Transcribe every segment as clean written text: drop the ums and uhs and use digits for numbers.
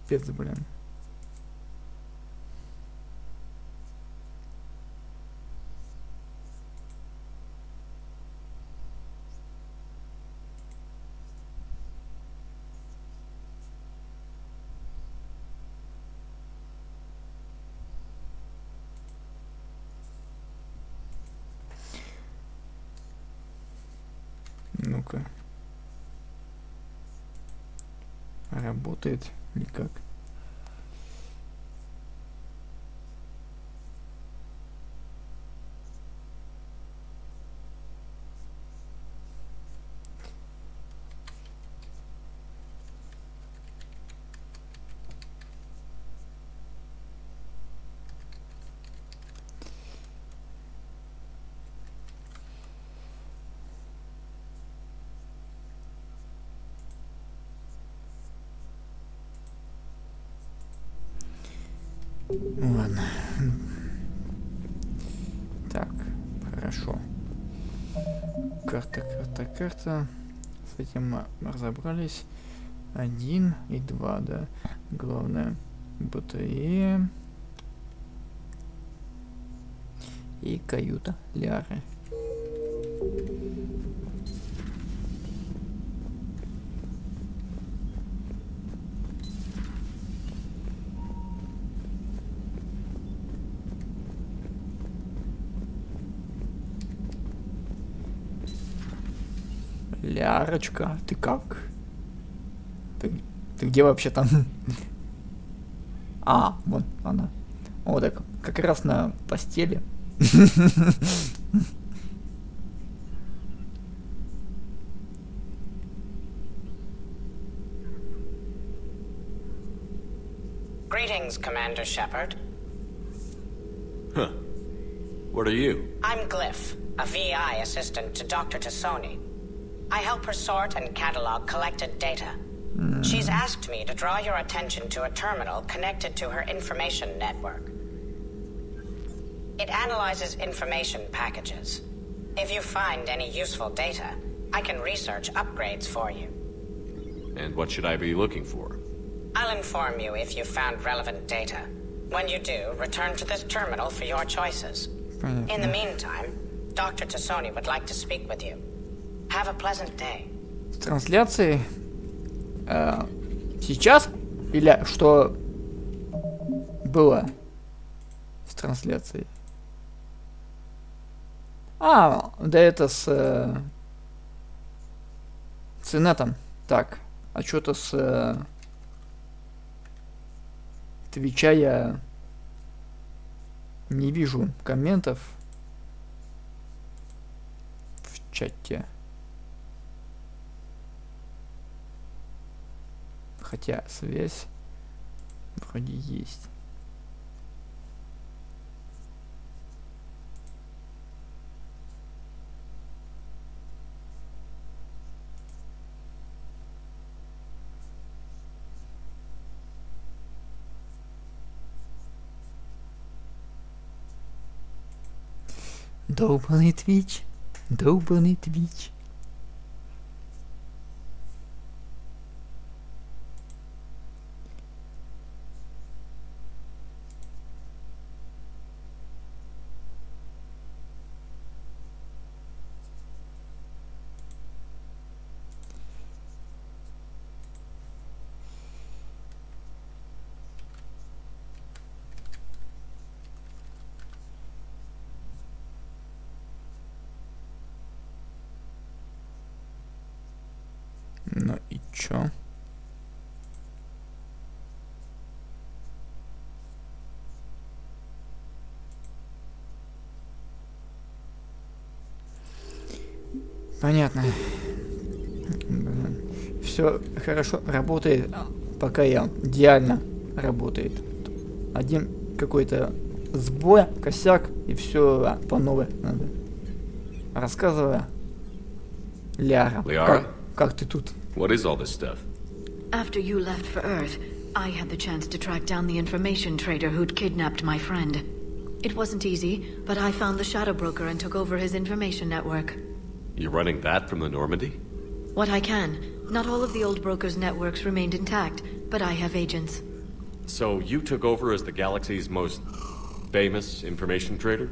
Пипец, блин. Ну-ка. Работает или как? Ладно. Так, хорошо. Карта. С этим мы разобрались. 1 и 2, да. Главное, БТЕ. И каюта Ляры. Лярочка, ты как? Ты где вообще там? А, вот она. О, так, как раз на постели. Greetings, Commander Shepard. Huh. What are you? I'm Glyph, a VI assistant to Dr. Tassoni. I help her sort and catalog collected data. She's asked me to draw your attention to a terminal connected to her information network. It analyzes information packages. If you find any useful data, I can research upgrades for you. And what should I be looking for? I'll inform you if you found relevant data. When you do, return to this terminal for your choices. In the meantime, Dr. Tassoni would like to speak with you. Have a pleasant day. С трансляцией сейчас или что было с трансляцией? А, да это с инетом. Так, а что-то с Твича я не вижу комментов в чате. Хотя связь вроде есть. Долбаный Твич. Долбаный Твич. Ну и чё? Понятно. Все хорошо работает, пока я идеально работает. Один какой-то сбой, косяк, и все по новой надо. Рассказывай, Ляра, как ты тут? What is all this stuff? After you left for Earth, I had the chance to track down the information trader who'd kidnapped my friend. It wasn't easy, but I found the Shadow Broker and took over his information network. You're running that from the Normandy? What I can. Not all of the old broker's networks remained intact, but I have agents. So you took over as the galaxy's most famous information trader?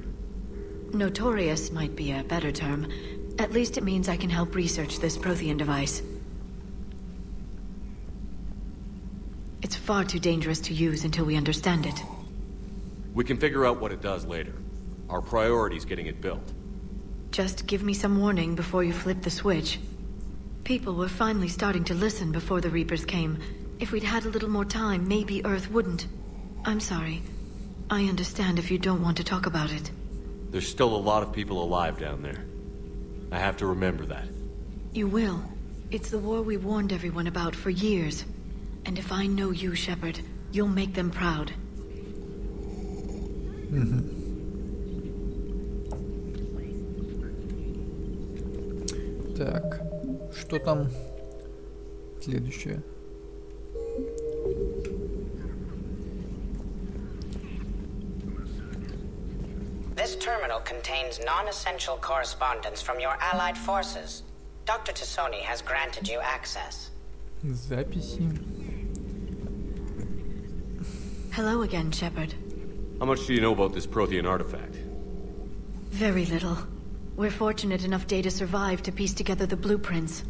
Notorious might be a better term. At least it means I can help research this Prothean device. It's far too dangerous to use until we understand it. We can figure out what it does later. Our priority's getting it built. Just give me some warning before you flip the switch. People were finally starting to listen before the Reapers came. If we'd had a little more time, maybe Earth wouldn't. I'm sorry. I understand if you don't want to talk about it. There's still a lot of people alive down there. I have to remember that. You will. It's the war we warned everyone about for years. And if I know you, Shepard, you'll make them proud. Так, что там следующее? This terminal contains non-essential correspondence from your allied forces. Dr. Tassoni has granted you access. Записи. Hello again, Shepard. How much do you know about this Prothean artifact? Very little. We're fortunate enough Data survived to piece together the blueprints.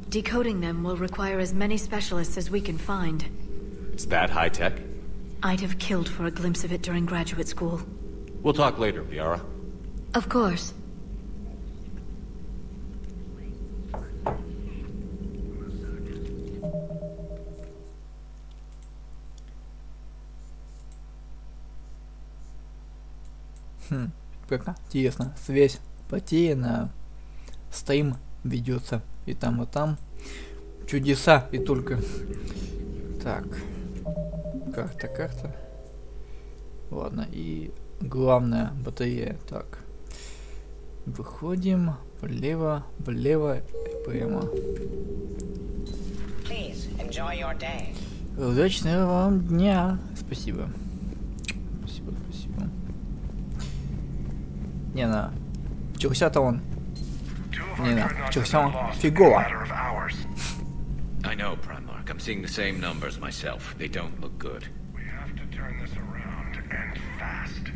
Decoding them will require as many specialists as we can find. It's that high-tech? I'd have killed for a glimpse of it during graduate school. We'll talk later, Liara. Of course. Как интересно. Связь потеряна. Стрим ведется и там, и там. Чудеса и только. Так. Карта. Ладно, и главная батарея. Так. Выходим влево и прямо. Please enjoy your day. Удачного вам дня. Спасибо. Спасибо. Не, вчерся-то он. Вчерся он фигово. I know, Primarch. I'm seeing the same numbers myself. They don't look good. We have to turn this around, and fast.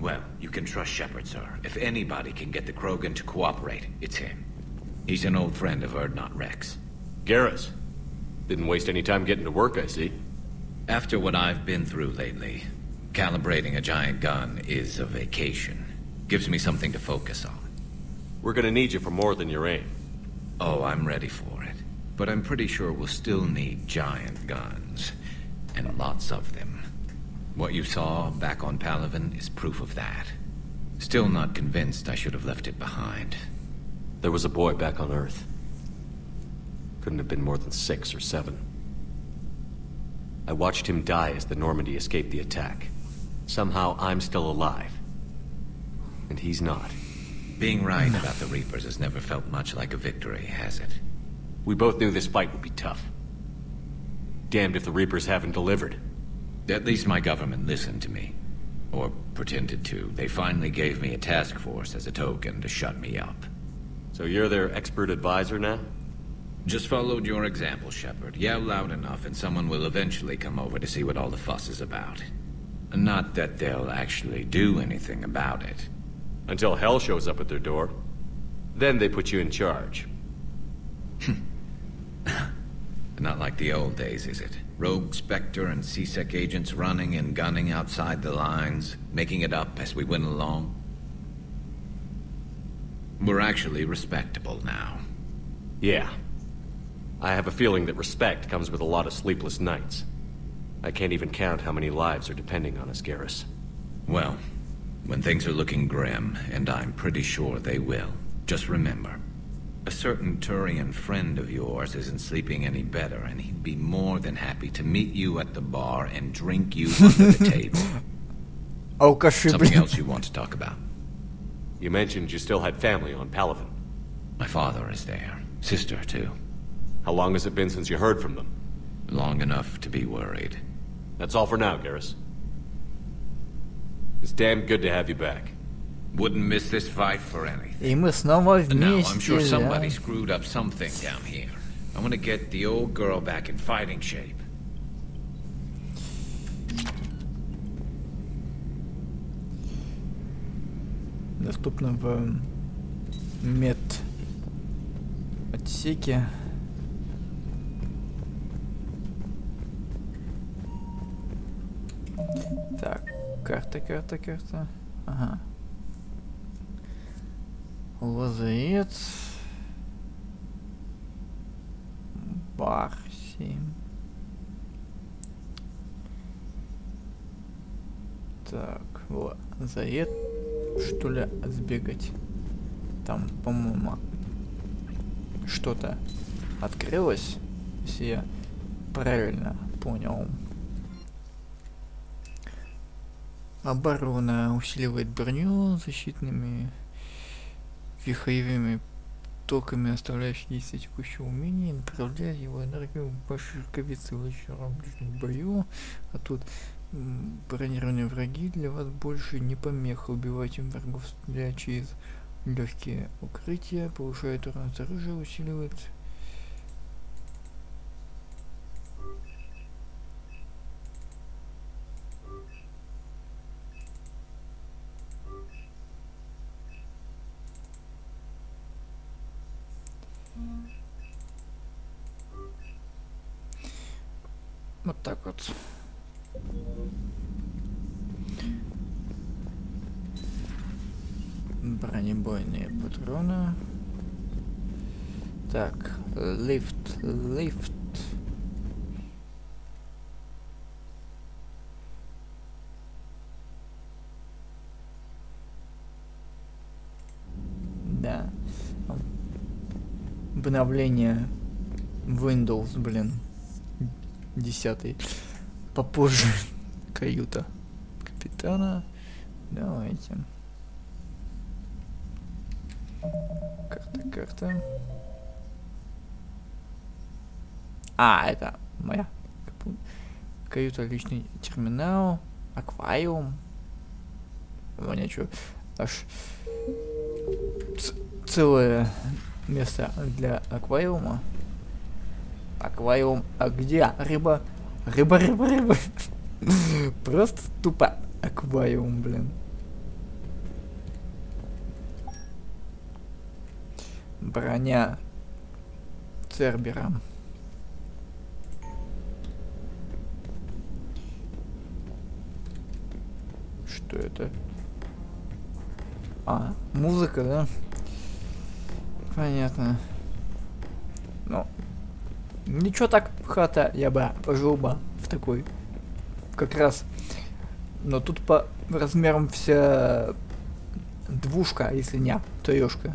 Well, you can trust Shepard, sir. If anybody can get the Krogan to cooperate, it's him. He's an old friend of Erdnot Rex. Garrus. Didn't waste any time getting to work, I see. After what I've been through lately, calibrating a giant gun is a vacation. Gives me something to focus on. We're gonna need you for more than your aim. Oh, I'm ready for it. But I'm pretty sure we'll still need giant guns. And lots of them. What you saw back on Palaven is proof of that. Still not convinced I should have left it behind. There was a boy back on Earth. Couldn't have been more than 6 or 7. I watched him die as the Normandy escaped the attack. Somehow I'm still alive. And he's not. Being right about the Reapers has never felt much like a victory, has it? We both knew this fight would be tough. Damned if the Reapers haven't delivered. At least my government listened to me. Or pretended to. They finally gave me a task force as a token to shut me up. So you're their expert advisor now? Just followed your example, Shepard. Yell loud enough and someone will eventually come over to see what all the fuss is about. Not that they'll actually do anything about it. Until hell shows up at their door. Then they put you in charge. Not like the old days, is it? Rogue Spectre and C-Sec agents running and gunning outside the lines, making it up as we went along. We're actually respectable now. Yeah. I have a feeling that respect comes with a lot of sleepless nights. I can't even count how many lives are depending on us, Garrus. Well, when things are looking grim, and I'm pretty sure they will, just remember, a certain Turian friend of yours isn't sleeping any better, and he'd be more than happy to meet you at the bar and drink you under the table. Something else you want to talk about? You mentioned you still had family on Palaven. My father is there. Sister, too. How long has it been since you heard from them? Long enough to be worried. That's all for now, Garrus. It's damn good to have you back. Wouldn't miss this fight for anything. И мы снова вместе. Now, I'm sure somebody screwed up something down here. I want to get the old girl back in fighting shape. доступно в мед отсеке. Так, карта. Ага. Лазарет. Бар 7. Так, вот. Лазарет, что ли, сбегать. Там, по-моему, что-то открылось, если я правильно понял. Оборона усиливает броню защитными вихревыми токами, оставляющими действие текущего умения, направляя его энергию в большие рукавицы в ближнем бою. А тут бронированные враги для вас больше не помеха. Убивайте врагов, стреляя через легкие укрытия, повышает урон с оружия, усиливает. Вот так вот. Бронебойные патроны. Так, лифт. Да. Обновление Windows, блин. 10. Попозже. Каюта капитана. Давайте. Карта. А, это моя. Каюта, личный терминал. Аквариум. У меня что? Аж целое место для аквариума. Аквариум. А где? Рыба. Просто тупо аквариум, блин. Броня Цербера. Что это? А, музыка, да? Понятно. Ну, ничего так, хата, я бы пожил бы в такой. Как раз. Но тут по размерам вся двушка, если не трешка.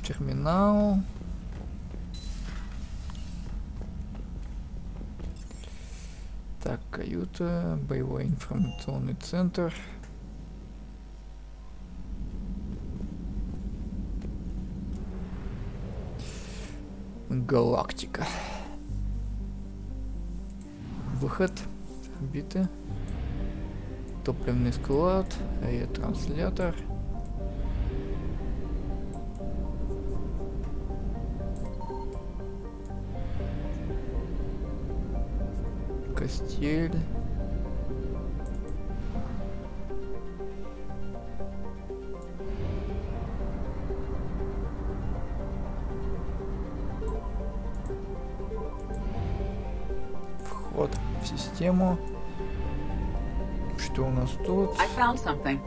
Терминал. Так, каюта, боевой информационный центр. Галактика. Выход. Орбиты. Топливный склад. Ретранслятор. Костель. Вход в систему. Что у нас тут? I found something.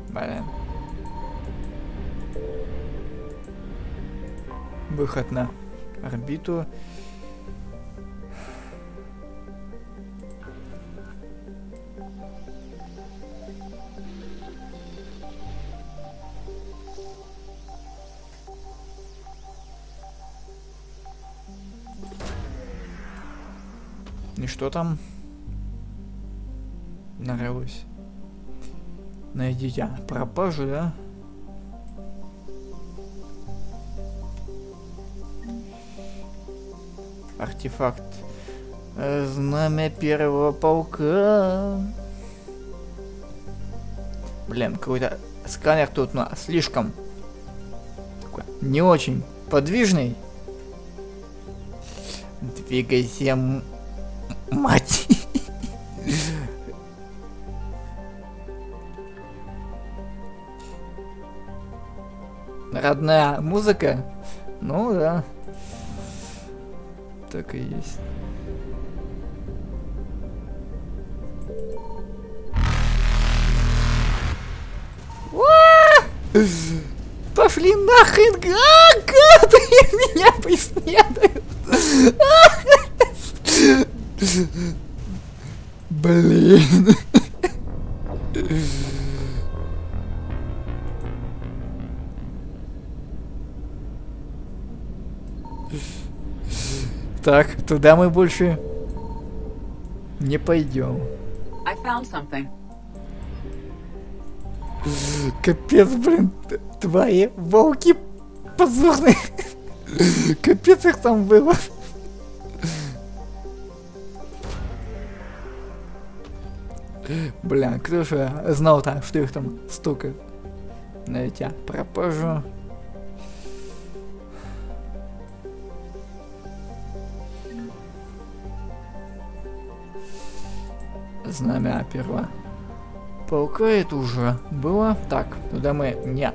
Блин. Выход на орбиту. И что там? Нравилось. Найдите пропажу, да? Артефакт. Знамя первого полка. Блин, какой-то сканер тут слишком такой, не очень подвижный. Двигайся, мать. Родная музыка? Ну да. Так и есть. Пошли нахрен! Как меня преследуют! Блин. Так, туда мы больше не пойдем. I found something. Капец, блин, твои волки позорные. Капец их там было. Бля, кто же знал-то, что их там столько. На тебя пропажу. Знамя перла. Паука это уже было. Так, туда мы не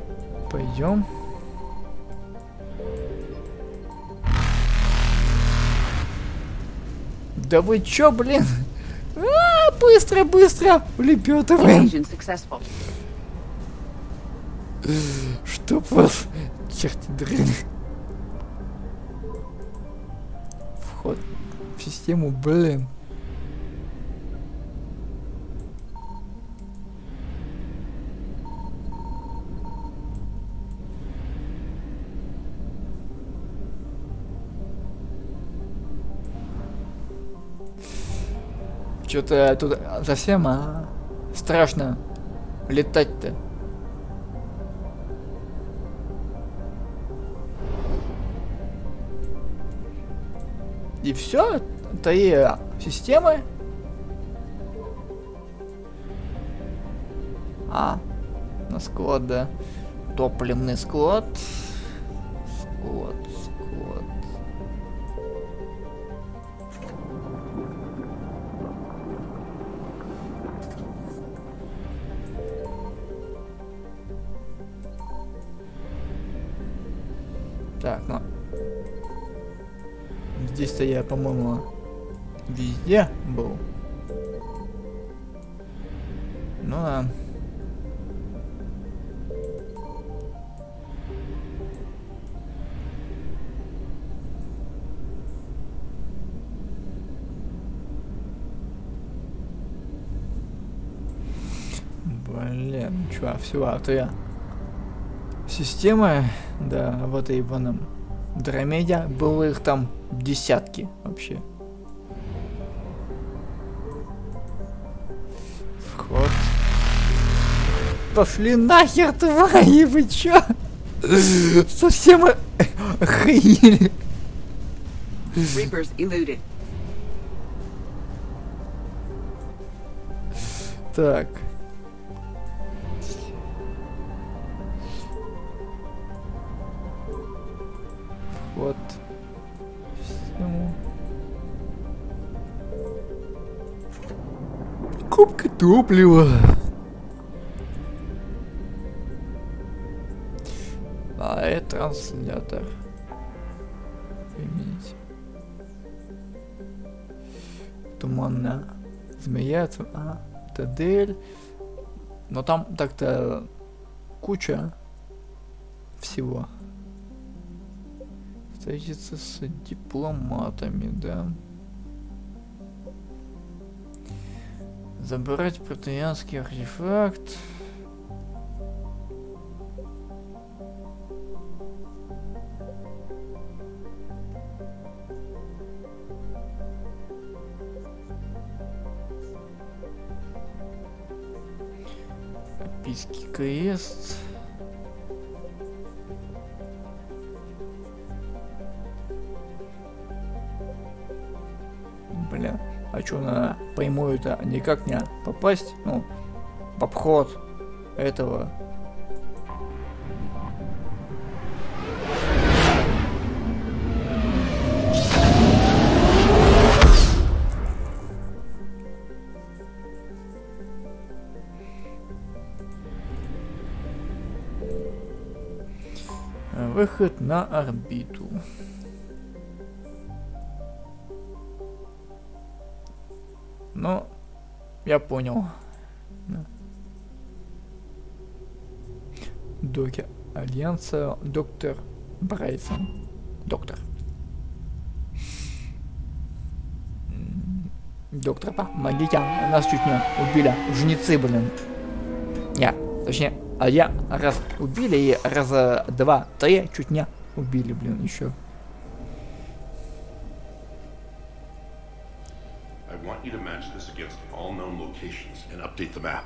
пойдем. Да вы чё, блин? Быстро, быстро! Улепетываем! Evasion successful. Чтоб вас, черти дрын. Вход в систему, блин. Что-то тут совсем страшно летать-то. И все? Твои системы? На склад, да. Топливный склад. Склад. Так, ну. Здесь-то я, по-моему, везде был. Ну а. Блин, чё, все, а то я... Система, да, в этой ебаном Дромеде было их там десятки вообще. Вход. Пошли нахер, твари, вы чё? Совсем охренели. Reapers eluded. Так. Вот. Кубка топлива. Это транслятор. Применить. Туманная змея. ТДЛ. Но там так-то куча всего. Встретиться с дипломатами, да. Забрать протеянский артефакт. Опиский крест. Бля, а чё на прямую-то никак не попасть? Ну, в обход этого. Выход на орбиту. Ну, я понял. Доки Альянса, доктор Брайсон. Доктор. Доктор, помогите. Нас чуть не убили. Жнецы, блин. Точнее, я раз убили и раза два, три чуть не убили, блин, еще. I want you to match this against all known locations and update the map.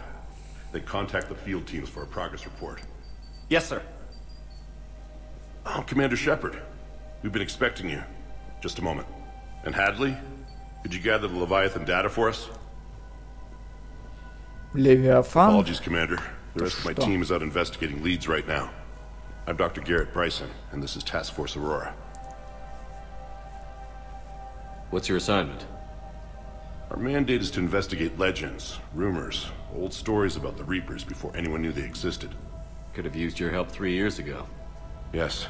Then contact the field teams for a progress report. Yes, sir. Oh, Commander Shepard. We've been expecting you. Just a moment. And Hadley, could you gather the Leviathan data for us? Левиафан. Apologies, Commander. The rest of my team is out investigating leads right now. I'm Dr. Garrett Bryson, and this is Task Force Aurora. What's your assignment? Our mandate is to investigate legends, rumors, old stories about the Reapers before anyone knew they existed. Could have used your help 3 years ago. Yes.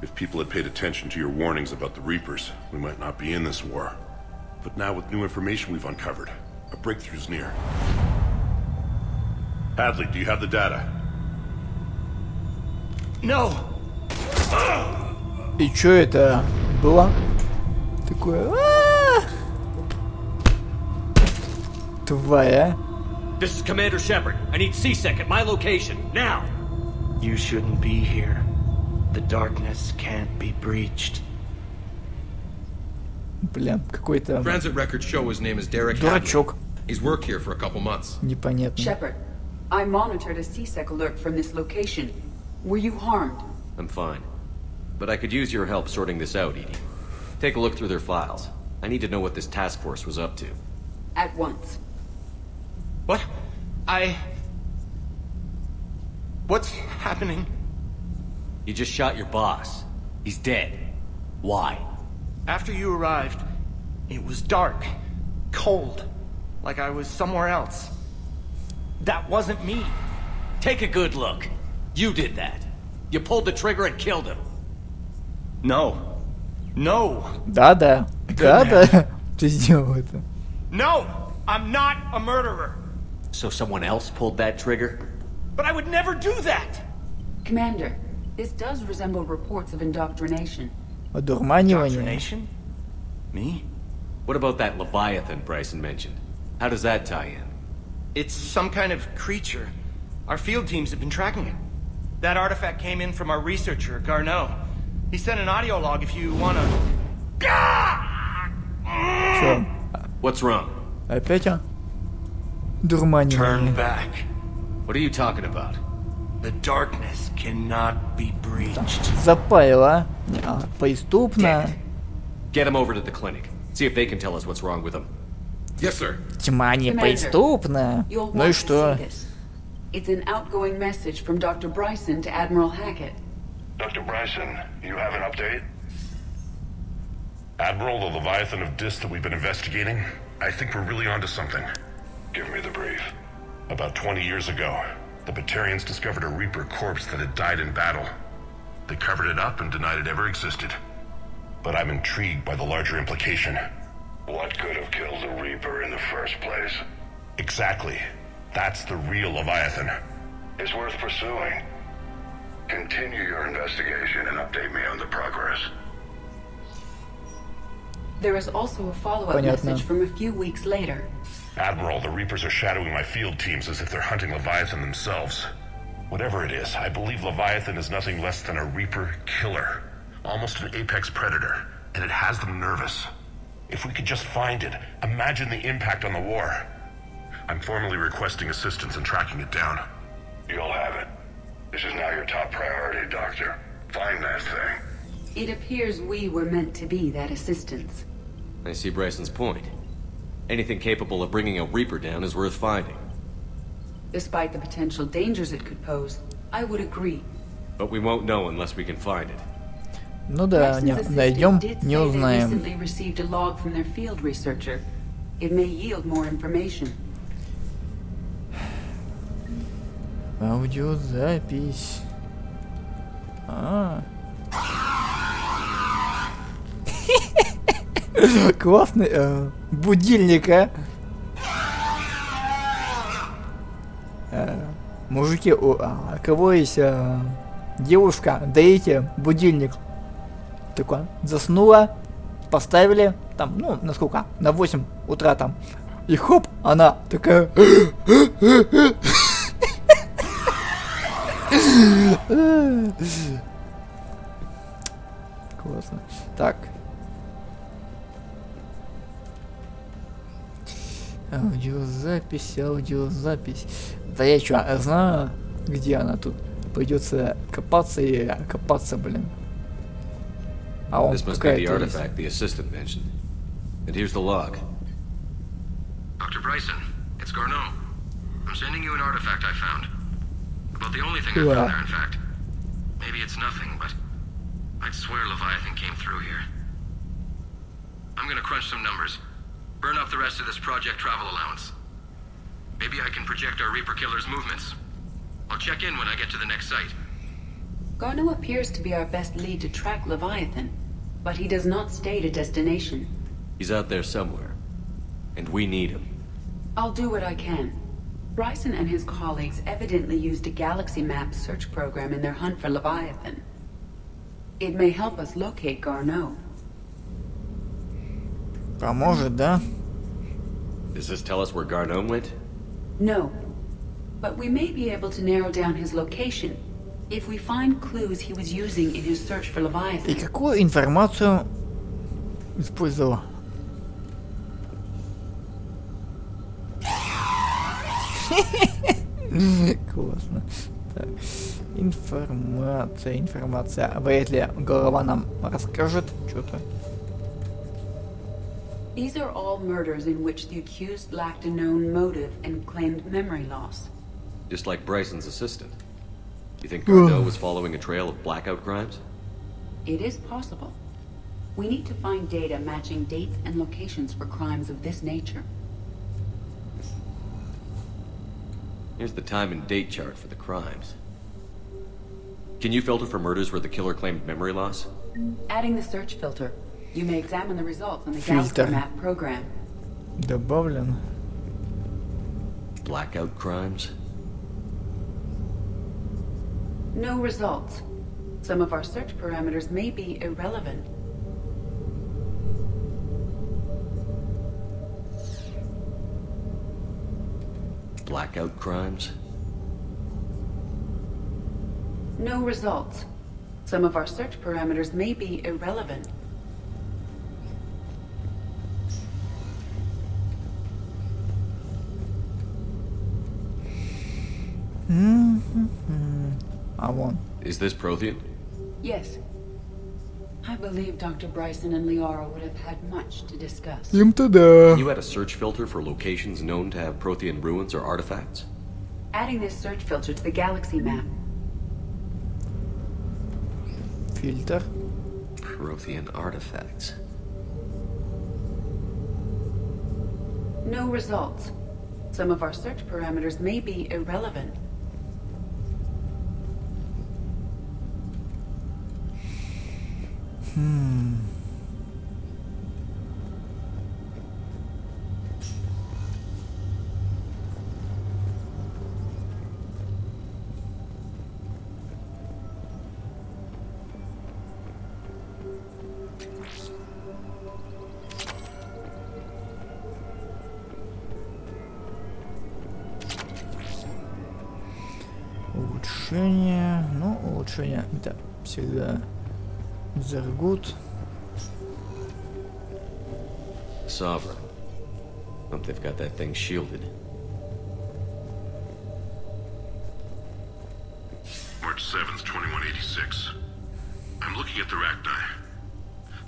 If people had paid attention to your warnings about the Reapers, we might not be in this war. But now with new information we've uncovered, a breakthrough's near. Hadley, do you have the data? No. И чё это было? Такое... Тварь, а? This is Commander Shepard. I need C-Sec at my location, now! You shouldn't be here. The darkness can't be breached. Бля, какой-то Transit records show his name is Derek Hadley. дурачок. He's worked here for a couple months. Непонятно. Shepard, I monitored a C-Sec alert from this location. Were you harmed? I'm fine. But I could use your help sorting this out, Edie. Take a look through their files. I need to know what this task force was up to. At once. What? What's happening? You just shot your boss. He's dead. Why? After you arrived, it was dark, cold, like I was somewhere else. That wasn't me. Take a good look. You did that. You pulled the trigger and killed him. No. No. Да-да. Да-да. Ты сделал это. No! I'm not a murderer. So someone else pulled that trigger? But I would never do that! Commander, this does resemble reports of indoctrination. Одурманивание. Indoctrination? Me? What about that Leviathan Bryson mentioned? How does that tie in? It's some kind of creature. Our field teams have been tracking it. That artifact came in from our researcher, Garneau. He sent an audio log if you wanna... Чё? What's wrong? Опять, а? Turn Дурманивание. back. What are you talking about? The darkness cannot be breached. Запаяло. Преступно. Get him over to the clinic. See if they can tell us what's wrong with him. Yes, sir. Тьма не Commander, преступна. You'll Ну и want to что? see this. It's an outgoing message from Dr. Bryson to Admiral Hackett. Dr. Bryson, you have an update? Admiral, the Leviathan of Dis that we've been investigating, I think we're really onto something. Give me the brief. About 20 years ago, the Batarians discovered a Reaper corpse that had died in battle. They covered it up and denied it ever existed. But I'm intrigued by the larger implication. What could have killed the Reaper in the first place? Exactly. That's the real Leviathan. It's worth pursuing. Continue your investigation and update me on the progress. There is also a follow-up Понятно. message from a few weeks later. Admiral, the Reapers are shadowing my field teams as if they're hunting Leviathan themselves. Whatever it is, I believe Leviathan is nothing less than a Reaper killer. Almost an apex predator, and it has them nervous. If we could just find it, imagine the impact on the war. I'm formally requesting assistance in tracking it down. You'll have it. This is now your top priority, Doctor. Find that thing. It appears we were meant to be that assistance. I see Bryson's point. Anything capable of bringing a Reaper down is worth finding. Despite the potential dangers it could pose, I would agree. But we won't know unless we can find it. Ну да, Bryson's assistant найдем, did не say they узнаем. recently received a log from their field researcher. It may yield more information. Аудиозапись. Классный будильник, а? Мужики, у кого есть девушка, даете будильник. Такое, заснула, поставили, там, ну, на сколько? На 8 утра там. И хоп, она такая... Классно. Так. Аудиозапись. Да я чё, знаю, где она тут. Придется копаться и копаться, блин. А он This must be the artifact the assistant mentioned. And here's the log. Dr. Bryson, it's Garneau. I'm sending you an artifact I found. About the only thing I found there, in fact. Maybe it's nothing, but I'd swear Leviathan came through here. I'm gonna crunch some numbers. Burn up the rest of this project travel allowance. Maybe I can project our Reaper Killer's movements. I'll check in when I get to the next site. Garneau appears to be our best lead to track Leviathan, but he does not state a destination. He's out there somewhere. And we need him. I'll do what I can. Bryson and his colleagues evidently used a galaxy map search program in their hunt for Leviathan. It may help us locate Garneau. Поможет, да? Does this tell us where Garneau went? No. But we may be able to narrow down his location if we find clues he was using in his search for Leviathan. И какую информацию использовал? Классно. Так. Информация. Вряд ли голова нам расскажет что-то. These are all murders in which the accused lacked a known motive and claimed memory loss. Just like Bryson's assistant. You think Garneau was following a trail of blackout crimes? It is possible. We need to find data matching dates and locations for crimes of this nature. Here's the time and date chart for the crimes. Can you filter for murders where the killer claimed memory loss? Adding the search filter. You may examine the results on the Galaxy Map program. Добавлен. Blackout crimes? No results. Some of our search parameters may be irrelevant. Blackout crimes? No results. Some of our search parameters may be irrelevant. I won. Is this Prothean? Yes. I believe Dr. Bryson and Liara would have had much to discuss. Им-то да. Can you add a search filter for locations known to have Prothean ruins or artifacts? Adding this search filter to the Galaxy Map. Фильтр. Prothean artifacts. No results. Some of our search parameters may be irrelevant. Улучшение. Ну, улучшение это всегда заргут. Sovereign. Hope they've got that thing shielded. March 7th, 2186. I'm looking at the Rachni.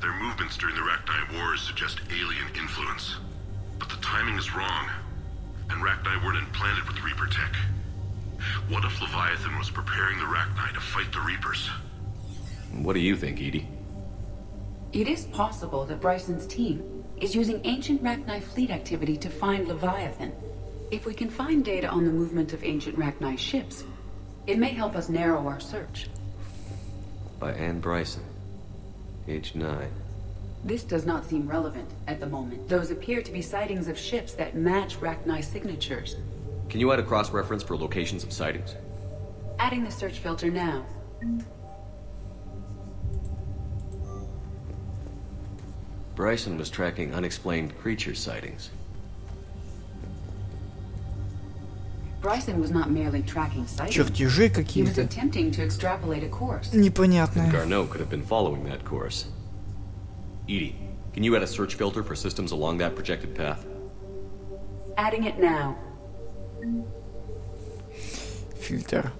Their movements during the Rachni Wars suggest alien influence. But the timing is wrong. And Rachni weren't implanted with Reaper tech. What if Leviathan was preparing the Rachni to fight the Reapers? What do you think, Edie? It is possible that Bryson's team is using ancient Rachni fleet activity to find Leviathan. If we can find data on the movement of ancient Rachni ships, it may help us narrow our search. By Anne Bryson. Age 9. This does not seem relevant at the moment. Those appear to be sightings of ships that match Rachni's signatures. Can you add a cross-reference for locations of sightings? Adding the search filter now. Bryson was tracking unexplained creature sightings. Bryson was not merely tracking sightings. Чертежи He was какие-то attempting to extrapolate a course. непонятные. Garneau could have been following that course. Edie, can you add a search filter for systems along that projected path? Adding it now. Фильтр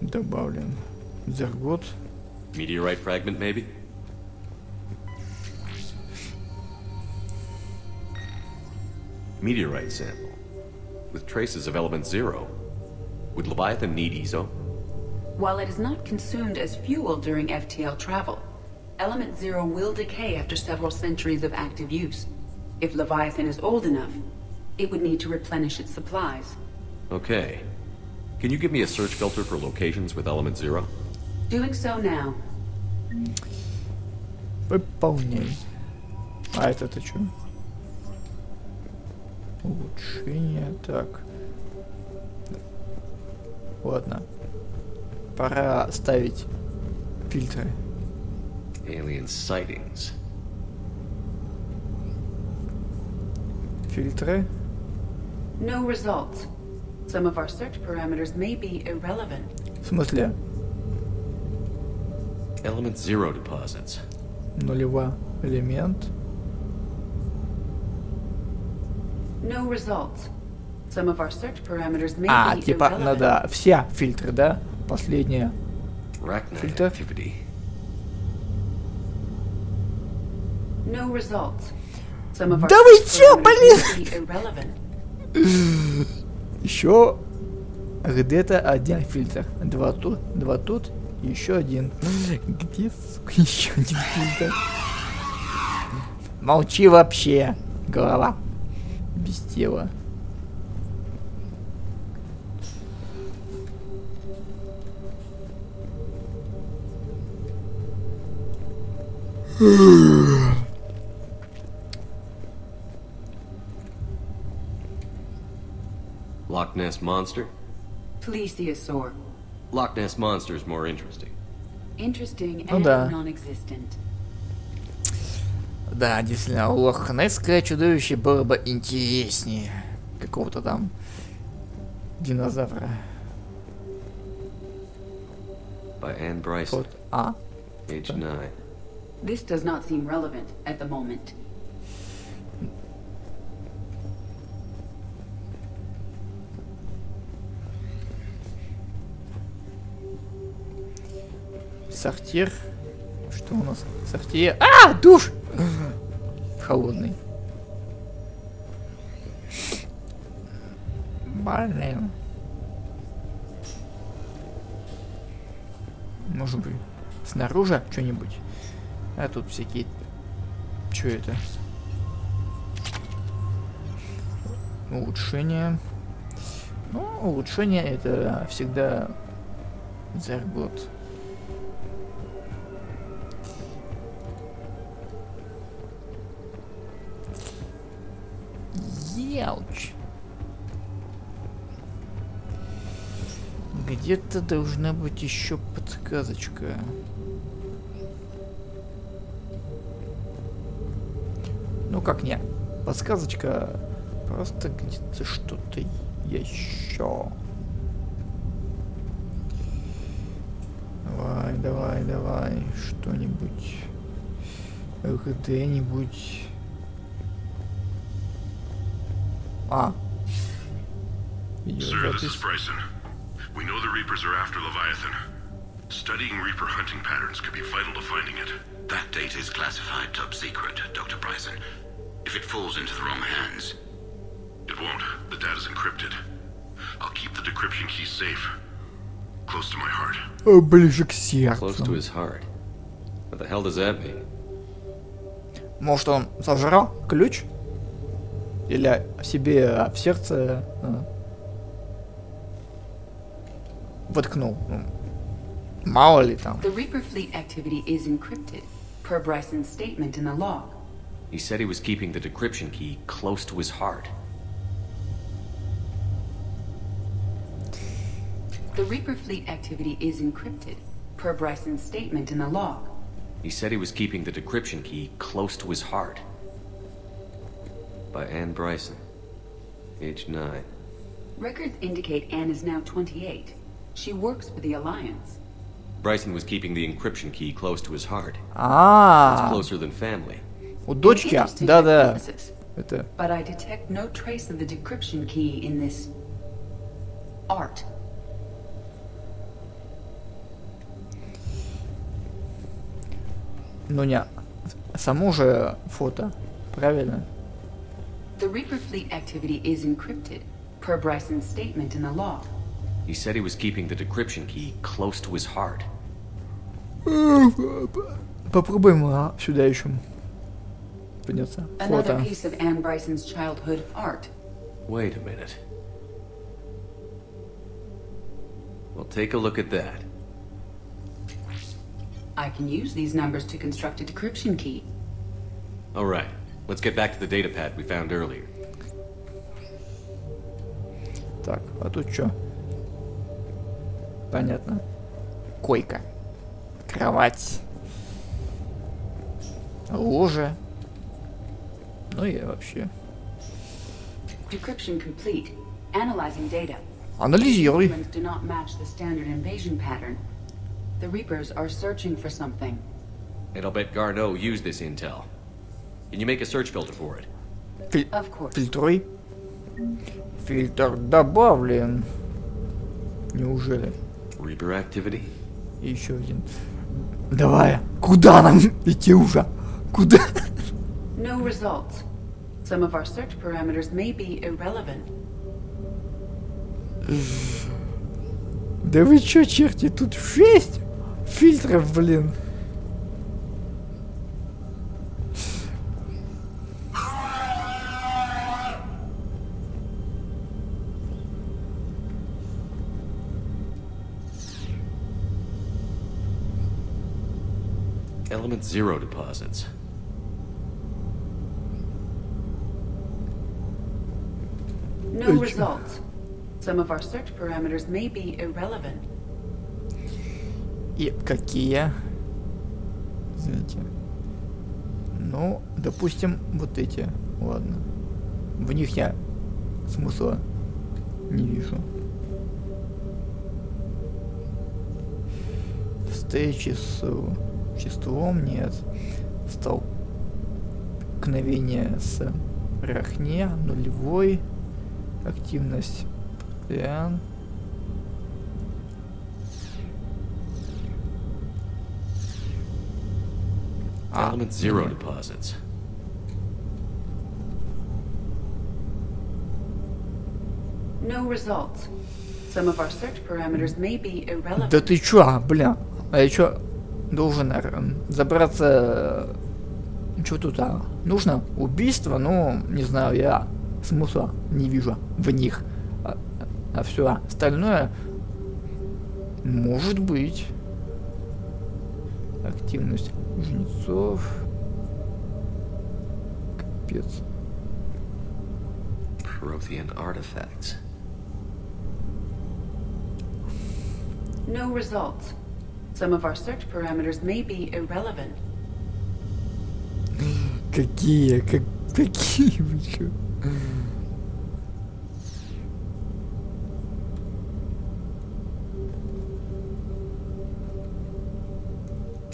добавлен. Зергот. Meteorite fragment, maybe? Meteorite sample. With traces of element 0. Would Leviathan need ESO? While it is not consumed as fuel during FTL travel, Element 0 will decay after several centuries of active use. If Leviathan is old enough, it would need to replenish its supplies. Okay. Can you give me a search filter for locations with element 0? Doing so now. Выполняй. А это-то что? Улучшение. Так. Ладно. Пора ставить фильтры. Alien sightings. Фильтры. No results. Some of our search parameters may be irrelevant. В смысле? Element 0 deposits. Нулевой элемент. No results. Some of our search parameters may be Типа irrelevant. надо все фильтры, да? Последнее. Arachnid Filter. activity. No results. Some of our Да вы search чё, parameters may be irrelevant. Еще где-то один фильтр. Два тут, и еще один. Где, сука, еще один фильтр? Молчи вообще, голова. Без тела. Loch Ness Monster? Plesiosaur. Loch Ness Monster is more interesting. Interesting Ну and да. non-existent. Да, действительно, лохнесское чудовище было бы интереснее какого-то там динозавра. By Anne Bryson. Вот, Age 9. This does not seem relevant at the moment. Сортир. Что у нас? Сортир. Душ! Холодный. Блин. Может быть, снаружи что-нибудь? А тут всякие... Что это? Улучшение. Ну, улучшение это всегда зергот. Яуч. Где-то должна быть еще подсказочка. Ну как не? Подсказочка. Просто где-то что-то еще. Давай. Что-нибудь. Где-нибудь. Sir, this is Bryson. We know the Reapers are after Leviathan. Studying Reaper hunting patterns could be vital to finding it. That data is classified top secret, Dr. Bryson. If it falls into the wrong hands... It won't. The data's encrypted. I'll keep the decryption key safe. Close to my heart. Ближе к сердцу. Close to his heart. What the hell does that mean? Может, он сожрал ключ? Или себе в сердце воткнул? Мало ли там. The Reaper fleet activity is encrypted, per Bryson's statement in the log. He said he was keeping the decryption key close to his heart. The Reaper fleet activity is encrypted, per Bryson's statement in the log. He said he was keeping the decryption key close to his heart. By Anne Bryson, age 9. Records indicate Anne is now 28. She works for the Alliance. Bryson was keeping the encryption key close to his heart. That's А, closer than family. у дочки, да-да. Это But I detect no trace of the decryption key in this art. ну не само же фото, правильно? The Reaper fleet activity is encrypted, per Bryson's statement in the log. He said he was keeping the decryption key close to his heart. Попробуем сюда еще подняться. Another Фото. piece of Anne Bryson's childhood art. Wait a minute. Well, take a look at that. I can use these numbers to construct a decryption key. All right, let's get back to the data pad we found earlier. Так, а тут что? Понятно. Койка. Кровать. Ложе. Ну и вообще. Decryption complete. Analyzing data. Анализируй. Humans do not match the standard invasion pattern. The Reapers are searching for something. And I'll bet Garneau used this intel. Can you make a search filter for it? Of course. Фильтруй. Фильтр добавлен. Неужели? Reaper activity? И еще один. Давай. Куда нам идти уже? Куда? No results. Some of our search parameters may be irrelevant. Да вы чё, черти, тут 6 фильтров, блин. Element 0 deposits. No results. Some of our search parameters may be irrelevant. И какие? Извините. Ну, допустим, вот эти. Ладно. В них я смысла не вижу. Встречи с веществом нет. Столкновение с Рахне нулевой. Активность Патриан. Element 0 deposits. No results. Some of our search parameters may be irrelevant. Да ты чё, бля? А я чё должен забраться? Чё тут нужно? Убийство? Ну, не знаю, я смысла не вижу в них. А все остальное может быть. Активность жнецов. Капец. Prothean artifacts. No results. Some of our search parameters may be irrelevant. Какие? Какие вы чё?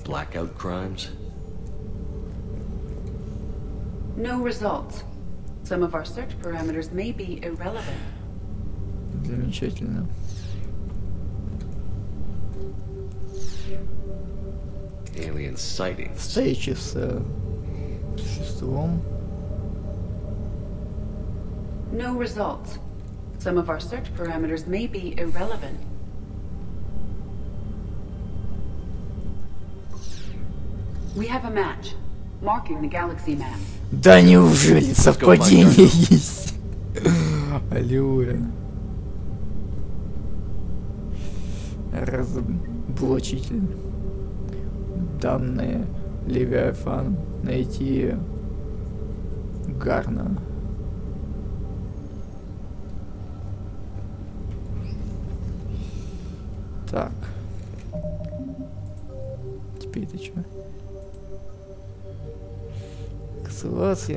Blackout crimes. No results. Some of our search parameters may be irrelevant. Замечательно. Alien sightings. Встречи с существом. No results. Some of our search parameters may be irrelevant. We have a match, marking the galaxy map. Да неужели совпадение есть? Алло. Влачитель. Данные. Левиафан. Найти Гарна. Так. Теперь это что? Ссылаться,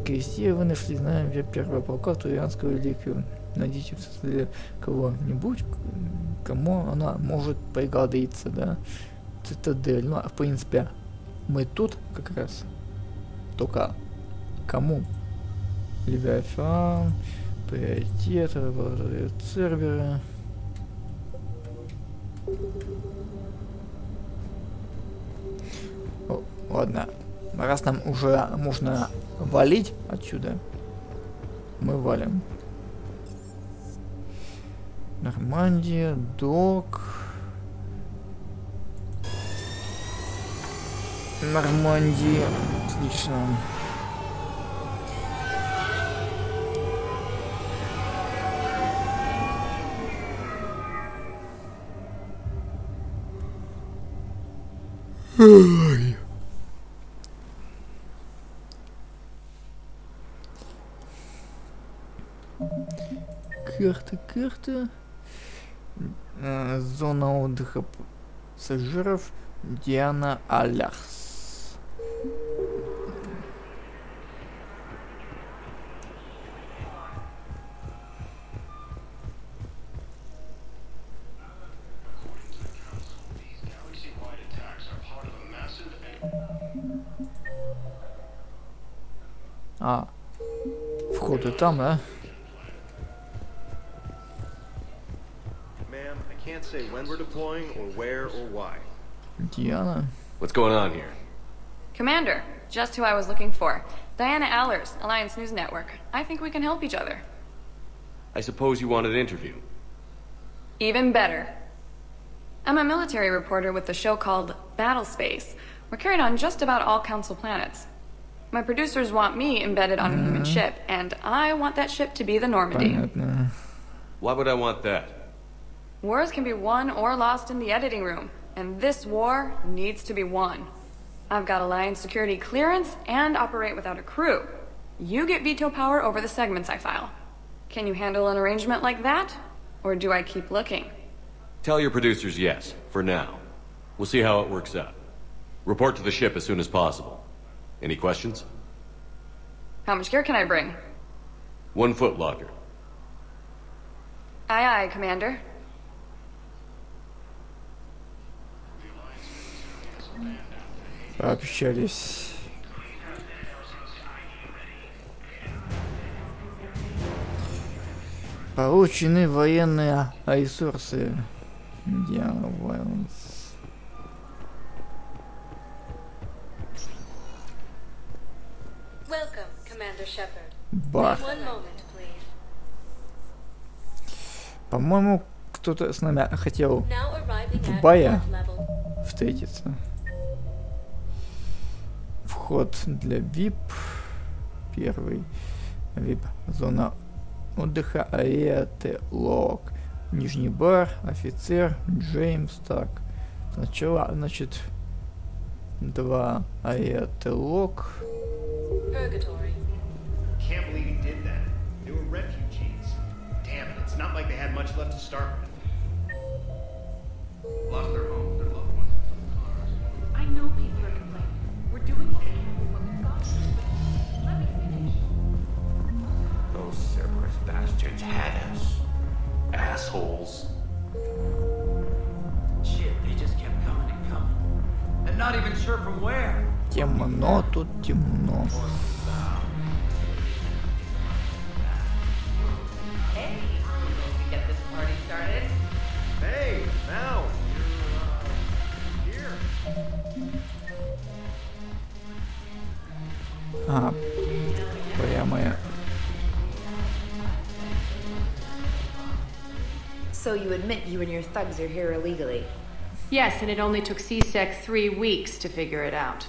кресте вы нашли, знаем, я первого полка Турианского реликвию. Найдите для кого-нибудь, кому она может пригодиться, да? Цитадель. Ну, а в принципе, мы тут как раз. Только кому? Левиафан, приоритет, работает сервера. О, ладно. Раз нам уже можно валить отсюда, мы валим. Нормандия, док. Нормандия. Отлично. Ой. Карта. Зона отдыха пассажиров Диана Алярс. А, вход и там, да? Can't say when we're deploying or where or why. Diana. What's going on here? Commander, just who I was looking for. Diana Allers, Alliance News Network. I think we can help each other. I suppose you wanted an interview. Even better. I'm a military reporter with the show called Battle Space. We're carried on just about all Council planets. My producers want me embedded on a human ship, and I want that ship to be the Normandy. Понятно. Why would I want that? Wars can be won or lost in the editing room, and this war needs to be won. I've got Alliance security clearance and operate without a crew. You get veto power over the segments I file. Can you handle an arrangement like that? Or do I keep looking? Tell your producers yes, for now. We'll see how it works out. Report to the ship as soon as possible. Any questions? How much gear can I bring? 1 foot locker. Aye, aye, Commander. Пообщались. Получены военные ресурсы. Диана Вайланс. Welcome, Commander Shepard. Бар. One moment, please. По-моему, кто-то с нами хотел Now arriving в at бая port level. встретиться. Вход для VIP. Первый. VIP. Зона отдыха. Ариэте Лок. Нижний бар. Офицер. Джеймс. Так. Сначала, значит, 2 Ариэте Лок. Purgatory. Can't believe he did that. They were refugees. Damn it, it's not like they had much left to start with. Lost their homes, their loved ones, and some cars. I know people are complaining. We're doing what we can with what we've got. But let me finish. Those Cerberus bastards had us. Assholes. Shit, they just kept coming and coming. And not even sure from where. Темно, тут темно. Hey, we get this party started. Hey, now, you're here. А, прямо я. So you admit you and your thugs are here illegally? Yes, and it only took CSEC 3 weeks to figure it out.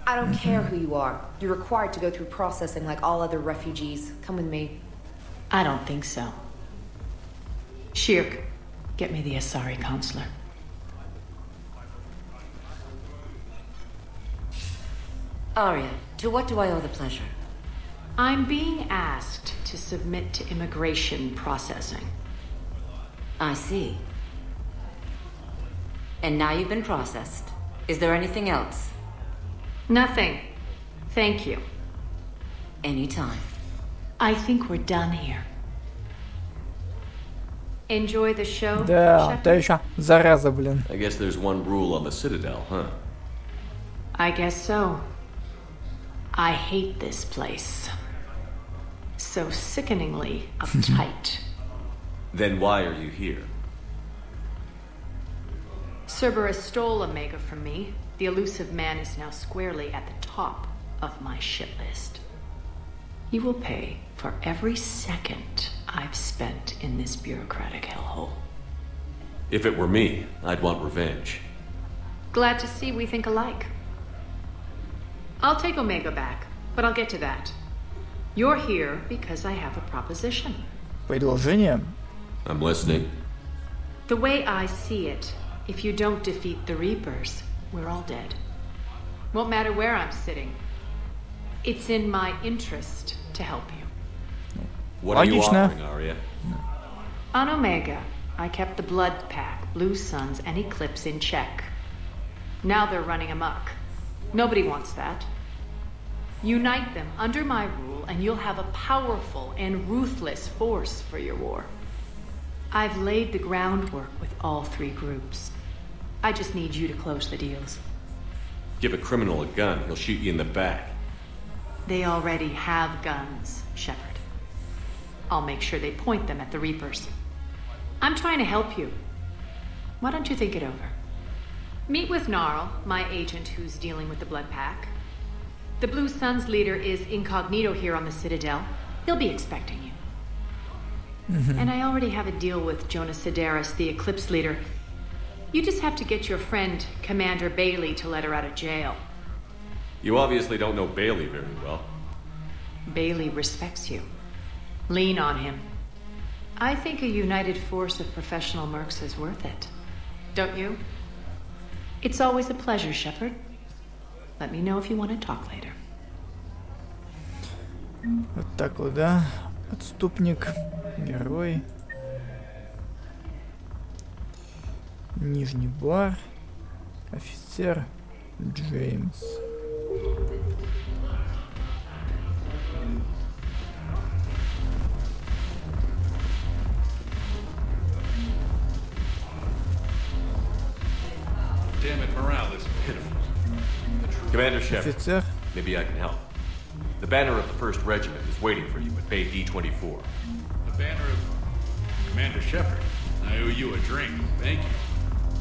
I don't care who you are. You're required to go through processing like all other refugees. Come with me. I don't think so. Shirk, get me the Asari consular. Arya, to what do I owe the pleasure? I'm being asked to submit to immigration processing. I see. And now you've been processed. Is there anything else? Nothing. Thank you. Anytime. I think we're done here. Enjoy the show, Да, Shepard? да еще зараза, блин. I guess there's one rule on the Citadel, huh? I guess so. I hate this place. So sickeningly uptight. Then why are you here? Cerberus stole Omega from me. The elusive man is now squarely at the top of my shit list. He will pay for every second I've spent in this bureaucratic hellhole. If it were me, I'd want revenge. Glad to see we think alike. I'll take Omega back, but I'll get to that. You're here because I have a proposition. Предложение. I'm listening. The way I see it, if you don't defeat the Reapers, we're all dead. Won't matter where I'm sitting. It's in my interest to help you. What are you offering, Arya? On Omega, I kept the Blood Pack, Blue Suns, and Eclipse in check. Now they're running amok. Nobody wants that. Unite them under my rule, and you'll have a powerful and ruthless force for your war. I've laid the groundwork with all three groups. I just need you to close the deals. Give a criminal a gun, he'll shoot you in the back. They already have guns, Shepard. I'll make sure they point them at the Reapers. I'm trying to help you. Why don't you think it over? Meet with Gnarl, my agent who's dealing with the Blood Pack. The Blue Suns leader is incognito here on the Citadel. He'll be expecting you. And I already have a deal with Jonas Sidaris, the Eclipse leader. You just have to get your friend, Commander Bailey, to let her out of jail. You obviously don't know Bailey very well. Bailey respects you. Lean on him. I think a united force of professional mercs is worth it. Don't you? It's always a pleasure, Shepard. Let me know if you want to talk later. Вот так вот, да? Отступник, герой. Нижний бар. Офицер Джеймс. Damn it, morale is pitiful. Commander Shepard, Офицер. maybe I can help. The banner of the 1st Regiment is waiting for you at Bay D-24. The banner of Commander Shepard. I owe you a drink. Thank you.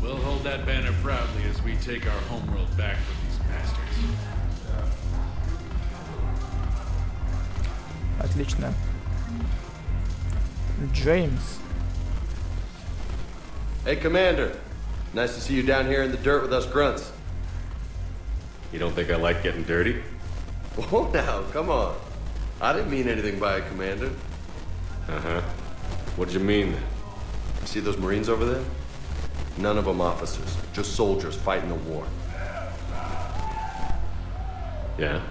We'll hold that banner proudly as we take our homeworld back from these bastards. Отлично. Джеймс. Hey, Commander. Nice to see you down here in the dirt with us grunts. You don't think I like getting dirty? Whoa, now, come on. I didn't mean anything by it, Commander. Uh-huh. What did you mean then? You see those Marines over there? None of them officers, just soldiers fighting the war. Yeah?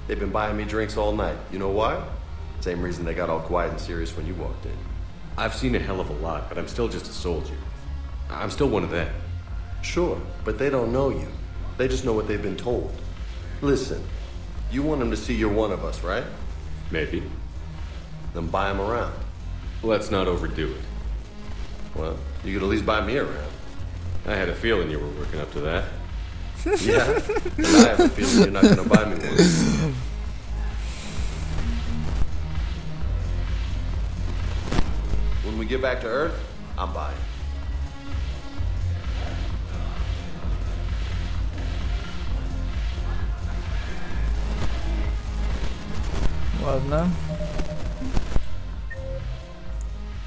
They've been buying me drinks all night. You know why? Same reason they got all quiet and serious when you walked in. I've seen a hell of a lot, but I'm still just a soldier. I'm still one of them. Sure, but they don't know you. They just know what they've been told. Listen, you want them to see you're one of us, right? Maybe. Then buy them around. Let's not overdo it. Well, you could at least buy me around. I had a feeling you were working up to that. Yeah, and I have a feeling you're not going to buy me one. When we get back to Earth, I'm buying. Ладно.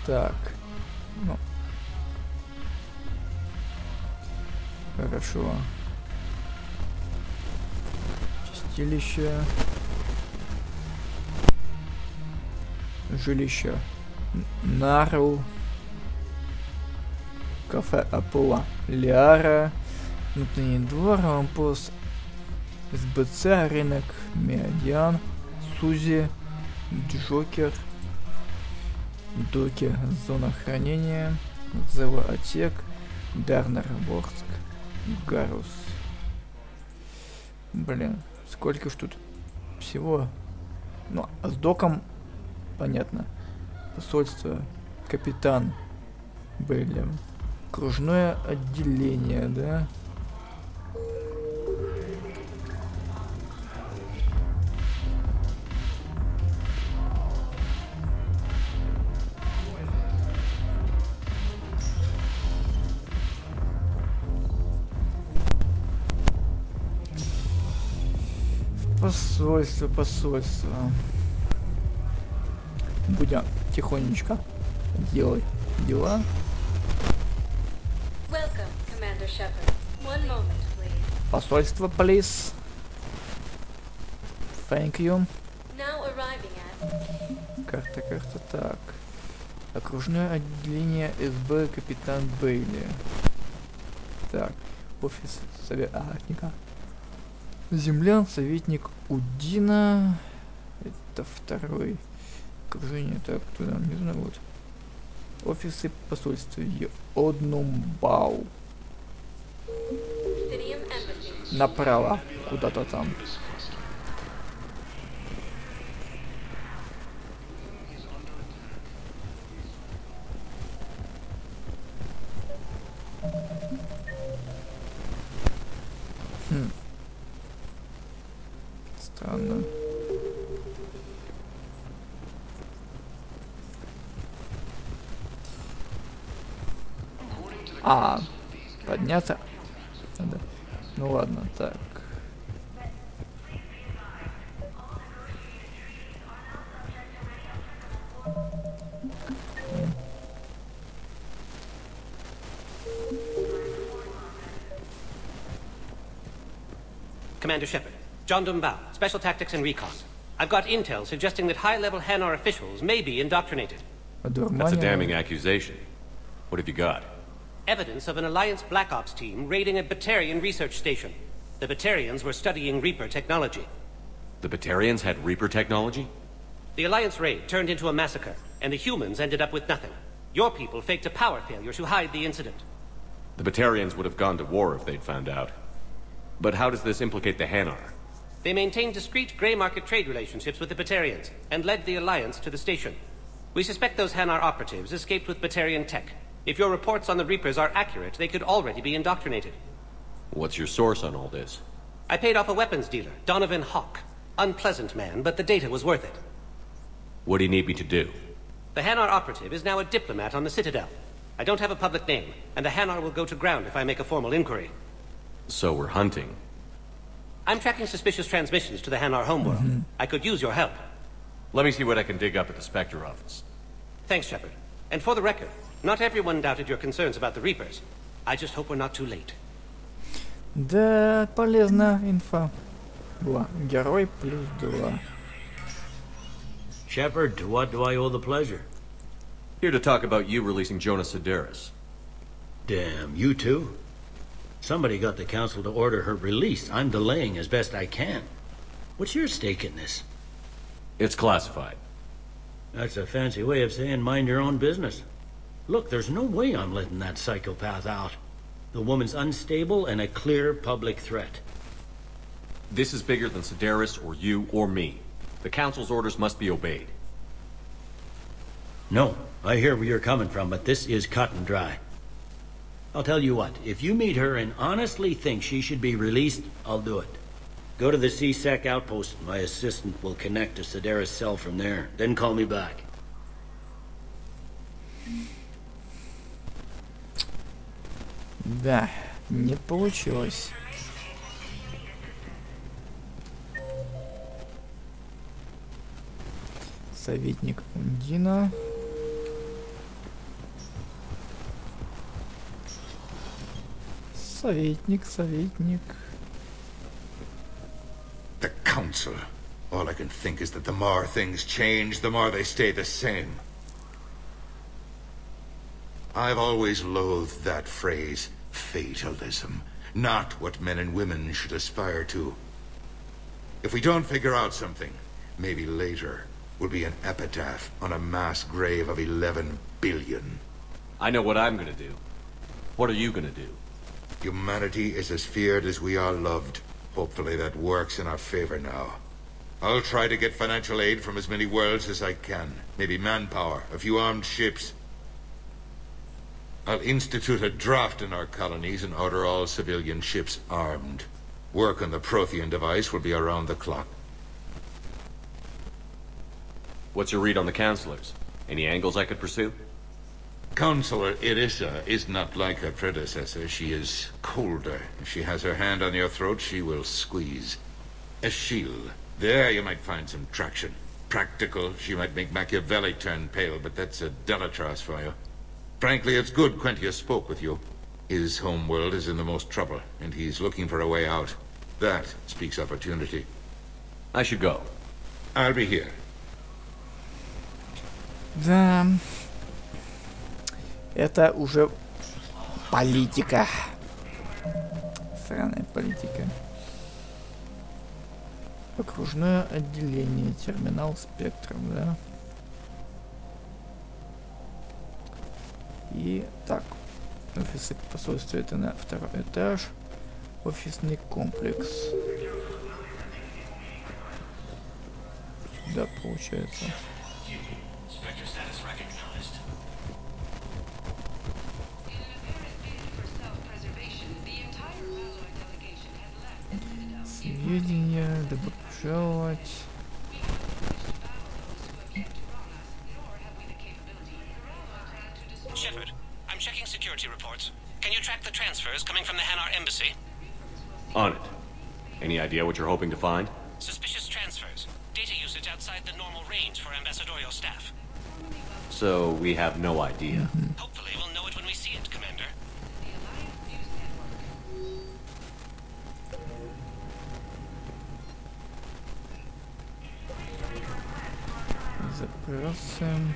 Так. Ну. Хорошо. Чистилище. Жилище. Нару. Кафе Апула. Лиара. Внутренний двор. Аванпост СБЦ, рынок Медиан, Сузи, Джокер, Доки, зона хранения, Зелоотек, Дарнерворск, Гарус. Блин, сколько ж тут всего. Ну, а с доком понятно. Посольство, капитан были. Кружное отделение, да? Посольство. Будем тихонечко делать дела. Welcome, Commander Shepard. One moment, please. Посольство, please. Thank you. Now arriving at... Карта, так. Окружное отделение СБ, капитан Бейли. Так, офис советника. Землян, советник Удина. Это второй. Окружение, так, туда, не знаю, вот. Офисы посольства Однумбау. Направо, куда-то там. Странно. Подняться? Надо. Ну ладно, так. Commander Shepard, John Dumbao, Special Tactics and Recon. I've got intel suggesting that high-level Hanar officials may be indoctrinated. That's a damning accusation. What have you got? Evidence of an Alliance Black Ops team raiding a Batarian research station. The Batarians were studying Reaper technology. The Batarians had Reaper technology? The Alliance raid turned into a massacre, and the humans ended up with nothing. Your people faked a power failure to hide the incident. The Batarians would have gone to war if they'd found out. But how does this implicate the Hanar? They maintained discreet grey market trade relationships with the Batarians, and led the Alliance to the station. We suspect those Hanar operatives escaped with Batarian tech. If your reports on the Reapers are accurate, they could already be indoctrinated. What's your source on all this? I paid off a weapons dealer, Donovan Hawk. Unpleasant man, but the data was worth it. What do you need me to do? The Hanar operative is now a diplomat on the Citadel. I don't have a public name, and the Hanar will go to ground if I make a formal inquiry. So we're hunting. I'm tracking suspicious transmissions to the Hanar homeworld. I could use your help. Let me see what I can dig up at the Spectre office. Thanks, Shepard. And for the record, not everyone doubted your concerns about the Reapers. I just hope we're not too late. Да, полезная инфа была. Герой плюс 2. Shepard, to what do I owe the pleasure? Here to talk about you releasing Jonas Sedaris. Damn, you too? Somebody got the council to order her release. I'm delaying as best I can. What's your stake in this? It's classified. That's a fancy way of saying mind your own business. Look, there's no way I'm letting that psychopath out. The woman's unstable and a clear public threat. This is bigger than Sedaris or you or me. The council's orders must be obeyed. No, I hear where you're coming from, but this is cut and dry. I'll tell you what, if you meet her and honestly think she should be released, I'll do it. Go to the C-Sec outpost. My assistant will connect to Sedaris' cell from there. Then call me back. Да, не получилось. Советник Ундина. Советник. The Council. All I can think is that the more things change, the more they stay the same. I've always loathed that phrase, fatalism. Not what men and women should aspire to. If we don't figure out something, maybe later will be an epitaph on a mass grave of 11 billion. I know what I'm gonna do. What are you gonna do? Humanity is as feared as we are loved. Hopefully that works in our favor now. I'll try to get financial aid from as many worlds as I can. Maybe manpower, a few armed ships. I'll institute a draft in our colonies and order all civilian ships armed. Work on the Prothean device will be around the clock. What's your read on the counselors? Any angles I could pursue? Counselor Irissa is not like her predecessor. She is colder. If she has her hand on your throat, she will squeeze. Eschil. There you might find some traction. Practical, she might make Machiavelli turn pale, but that's a Delatras for you. Frankly, it's good Quentius spoke with you. His homeworld is in the most trouble, and he's looking for a way out. That speaks opportunity. I should go. I'll be here. Да. Это уже политика. Сраная политика. Окружное отделение. Терминал спектром, да. И так. Офисы посольства это на второй этаж. Офисный комплекс. Сюда получается. Сведения, добро пожаловать. Shepard, I'm checking security reports. Can you track the transfers coming from the Hanar embassy? On it. Any idea what you're hoping to find? Suspicious transfers. Data usage outside the normal range for ambassadorial staff. So we have no idea. Hopefully we'll know it when we see it, Commander. Запросы.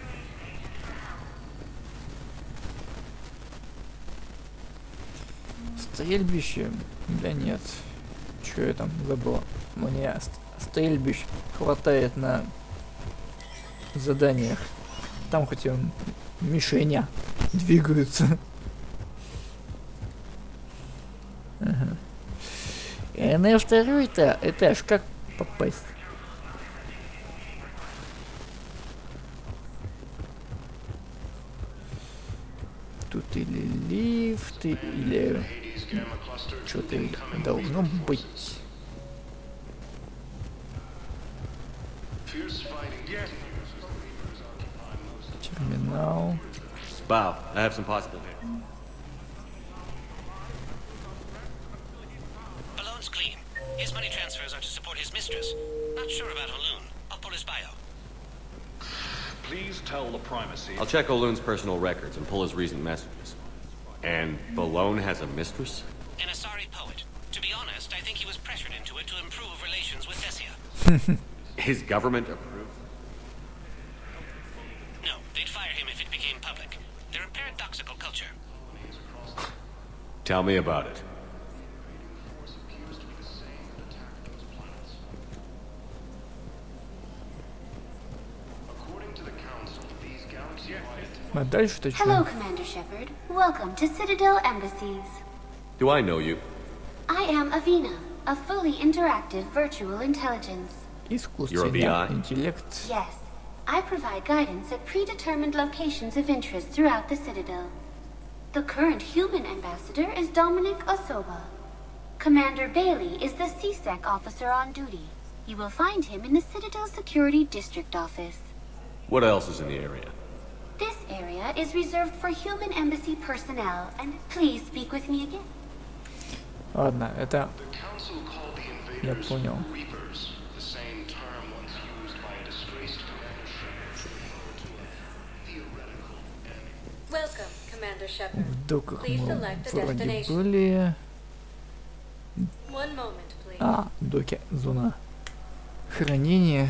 Стрельбище? Да нет. Чё я там забыл? Мне стрельбищ хватает на заданиях. Там хоть и мишеня двигаются. Ага. И на второй-то этаж как попасть? Тут или лифт, или что-то должно быть. Терминал. Bow, I have some possible here. Balloon's clean. His money transfers are to support his mistress. Not sure about Balloon. I'll pull his bio. Please tell the primacy. I'll check O'Loon's personal records and pull his recent messages. And Balone has a mistress? An Asari poet. To be honest, I think he was pressured into it to improve relations with Thessia. His government approved? No, they'd fire him if it became public. They're a paradoxical culture. Tell me about it. А дальше-то что? Hello, Commander Shepard. Welcome to Citadel Embassies. Do I know you? I am Avina, a fully interactive virtual intelligence. Искусственный интеллект. Yes. I provide guidance at predetermined locations of interest throughout the Citadel. The current human ambassador is Dominic Osoba. Commander Bailey is the CSEC officer on duty. You will find him in the Citadel Security District Office. What else is in the area? This area is reserved for human embassy personnel, and please speak with me again. Ладно, это я понял. Welcome, Commander Shepard. В доках Please мы select a вроде destination. были. One moment, please. А, доки, зона хранения.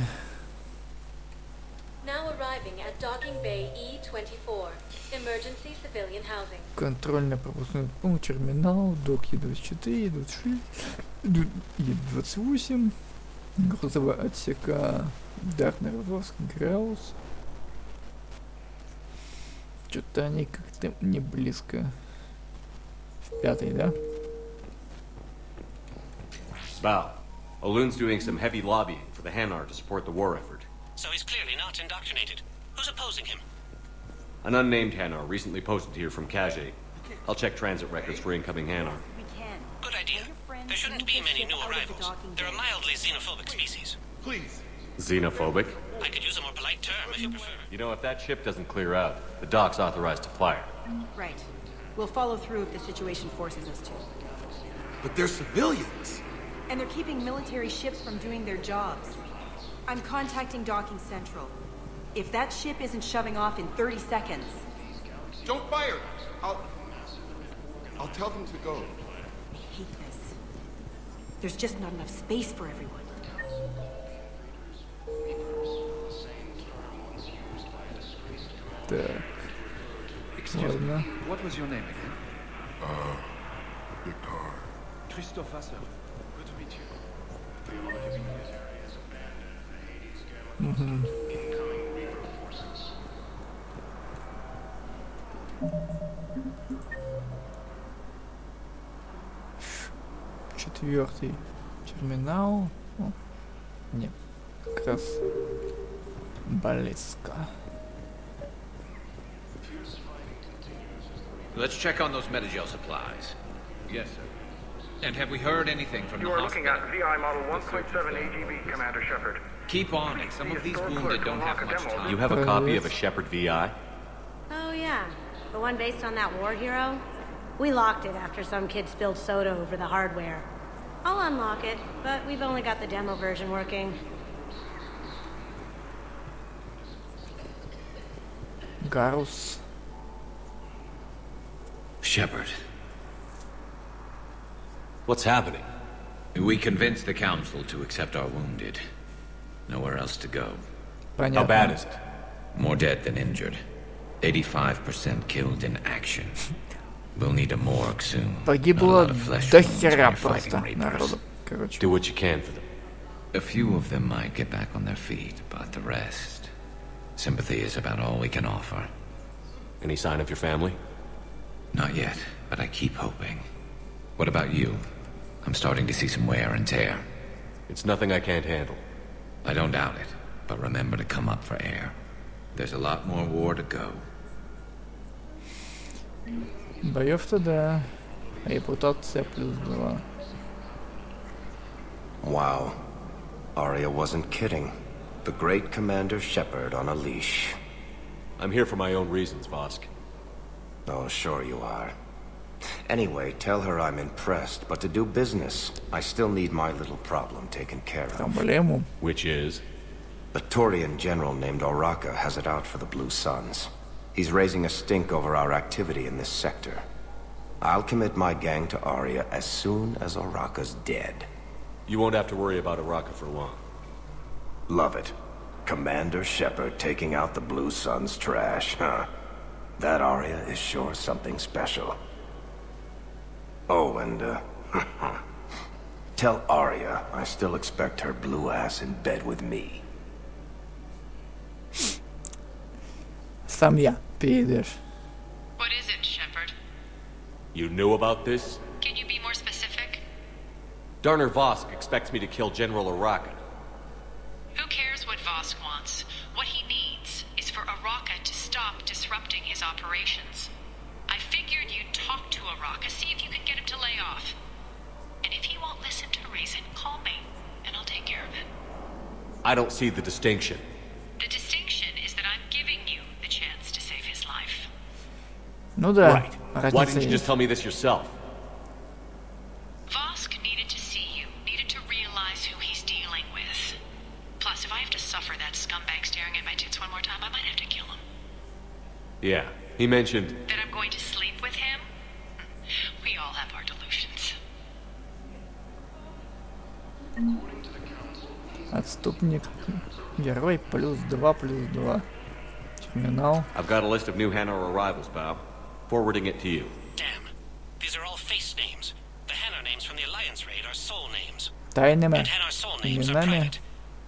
Now arriving at Docking Bay E24, emergency civilian housing. Контрольно-пропускной пункт, терминал, док Е24, Е26, Е28. Грузового отсека Дарнер Воск Граус. Что-то они как-то не близко. В 5-й, да? Bow. Olun's doing some heavy lobbying for the Hanar to support the war effort. So he's clearly not indoctrinated. Who's opposing him? An unnamed Hanar recently posted here from Kage. I'll check transit records for incoming Hanar. Good idea. There shouldn't be many new arrivals. They're a mildly xenophobic species. Please. Xenophobic? I could use a more polite term if you prefer. You know, if that ship doesn't clear out, the dock's authorized to fire. Right. We'll follow through if the situation forces us to. But they're civilians. And they're keeping military ships from doing their jobs. I'm contacting Docking Central. If that ship isn't shoving off in 30 seconds... Don't fire! I'll tell them to go. I hate this. There's just not enough space for everyone. Excuse me. What was your name again? Victor. Christophe Asser. Good to meet you. Mm-hmm. Четвертый терминал. О, нет, как раз близко. Let's check on those Metagel supplies. Yes, sir. And have we heard anything from the hospital? You are looking at VI Model 1.7 AGB, Commander Shepard. Keep on it. Some of these wounded don't have much time. You have a copy of a Shepard VI? Oh, yeah. The one based on that war hero? We locked it after some kid spilled soda over the hardware. I'll unlock it, but we've only got the demo version working. Garus. Shepard. What's happening? We convinced the Council to accept our wounded. Nowhere else to go. Понятно. How bad is it? More dead than injured. 85% killed in action. We'll need a morgue soon. Погибло до хера просто народу. Короче. Do what you can for them. A few of them might get back on their feet, but the rest... Sympathy is about all we can offer. Any sign of your family? Not yet, but I keep hoping. What about you? I'm starting to see some wear and tear. It's nothing I can't handle. I don't doubt it, but remember to come up for air. There's a lot more war to go. Боев-то да. Репутация +2. Wow. Arya wasn't kidding. The great Commander Shepard on a leash. I'm here for my own reasons, Vosk. Oh, sure you are. Anyway, tell her I'm impressed, but to do business, I still need my little problem taken care of. Which is? A Turian general named Oraka has it out for the Blue Suns. He's raising a stink over our activity in this sector. I'll commit my gang to Arya as soon as Oraka's dead. You won't have to worry about Oraka for long. Love it. Commander Shepard taking out the Blue Suns trash, huh? That Arya is sure something special. Oh, and, tell Arya I still expect her blue ass in bed with me. Сам я, пидешь. What is it, Shepard? You knew about this? Can you be more specific? Darner Vosk expects me to kill General Oraka. Who cares what Vosk wants? What he needs is for Oraka to stop disrupting his operations. I figured you'd talk to Oraka, see if you can get him to lay off. And if he won't listen to reason, call me, and I'll take care of it. I don't see the distinction. The distinction is that I'm giving you the chance to save his life. Ну да. Right. Why didn't you just tell me this yourself? Vosk needed to see you, needed to realize who he's dealing with. Plus, if I have to suffer that scumbag staring at my tits one more time, I might have to kill him. Yeah, he mentioned... That I'm going to sleep with him? We all have our delusions. Отступник. Герой +2/+2. Терминал. I've got a list of new Hanar arrivals, Bob. Forwarding it to you. Damn. These are all face names. The Hanar names from the Alliance raid are soul names. тайными And Hanar's soul names are именами. private.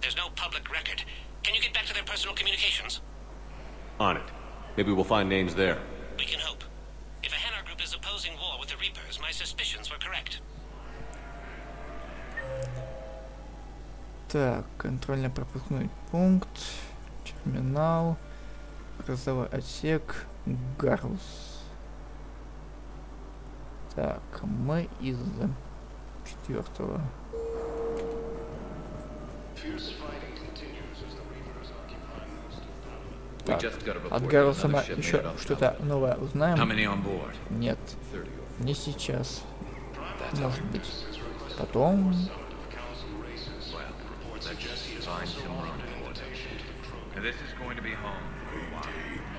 There's no public record. Can you get back to their personal communications? On it. Maybe we'll find names there. We can hope. If a Hanar group is opposing war with the Reapers, my suspicions were correct. Так, контрольно-пропускной пункт, терминал, грузовой отсек, Гарус. Так, мы из 4-го. Так, от Гаруса мы еще что-то новое узнаем? Нет, не сейчас. Может быть, потом. This is going to be home for a while.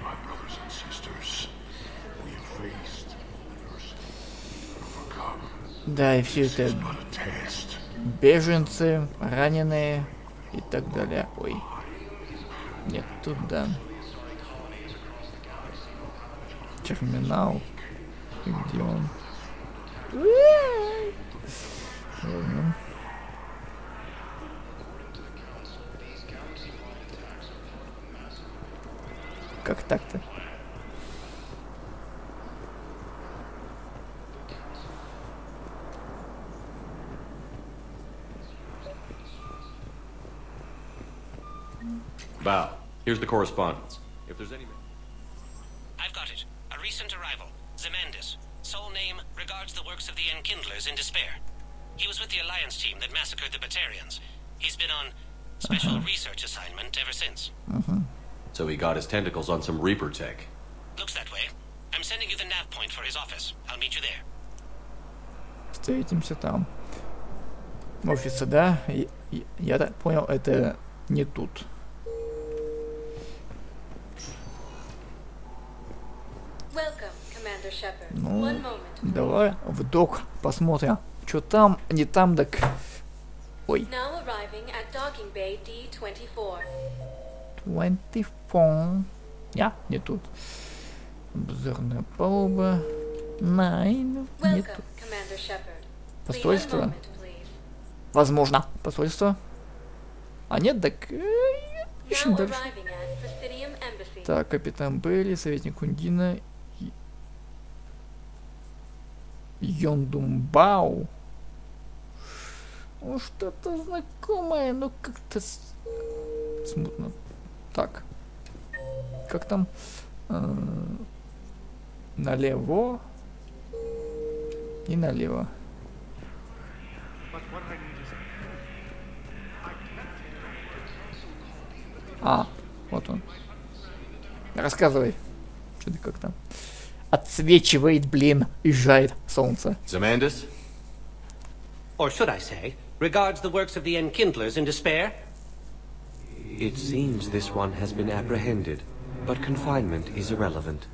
My brothers and sisters, we have faced overcome. Да, и все это беженцы, раненые и так далее. Ой. Нет, тут да. Терминал. Где он? Ладно. Как так-то? Bow. Here's the correspondence. If there's any... I've got it. A recent arrival. Zemandis. Soul name regards the works of the Enkindlers in despair. He was with the Alliance team that massacred the Batarians. He's been on special research assignment ever since. So he got his tentacles on some Reaper tech. Looks that way. I'm sending you the nav point for his office. I'll meet you there. Встретимся там. Офиса, да? Я так понял, это не тут. Welcome, Commander Shepard. Ну, One moment. давай в док посмотрим, что там, не там, так... Ой. Now arriving at docking bay D24. 24. Не тут. Обзорная палуба. Найн. Не тут. Посольство. Возможно. Посольство. А нет, так... ищем дальше. Так, капитан Бейли, советник Ундина. Йондумбау. Ну, что-то знакомое, но как-то смутно. Так. Как там? Налево. И налево. А, вот он. Рассказывай. Что ты как там? Отсвечивает, блин, езжает солнце. Zemandis? Or should I say, regards the works of the Enkindlers in despair? It seems this one has been apprehended, but confinement is irrelevant.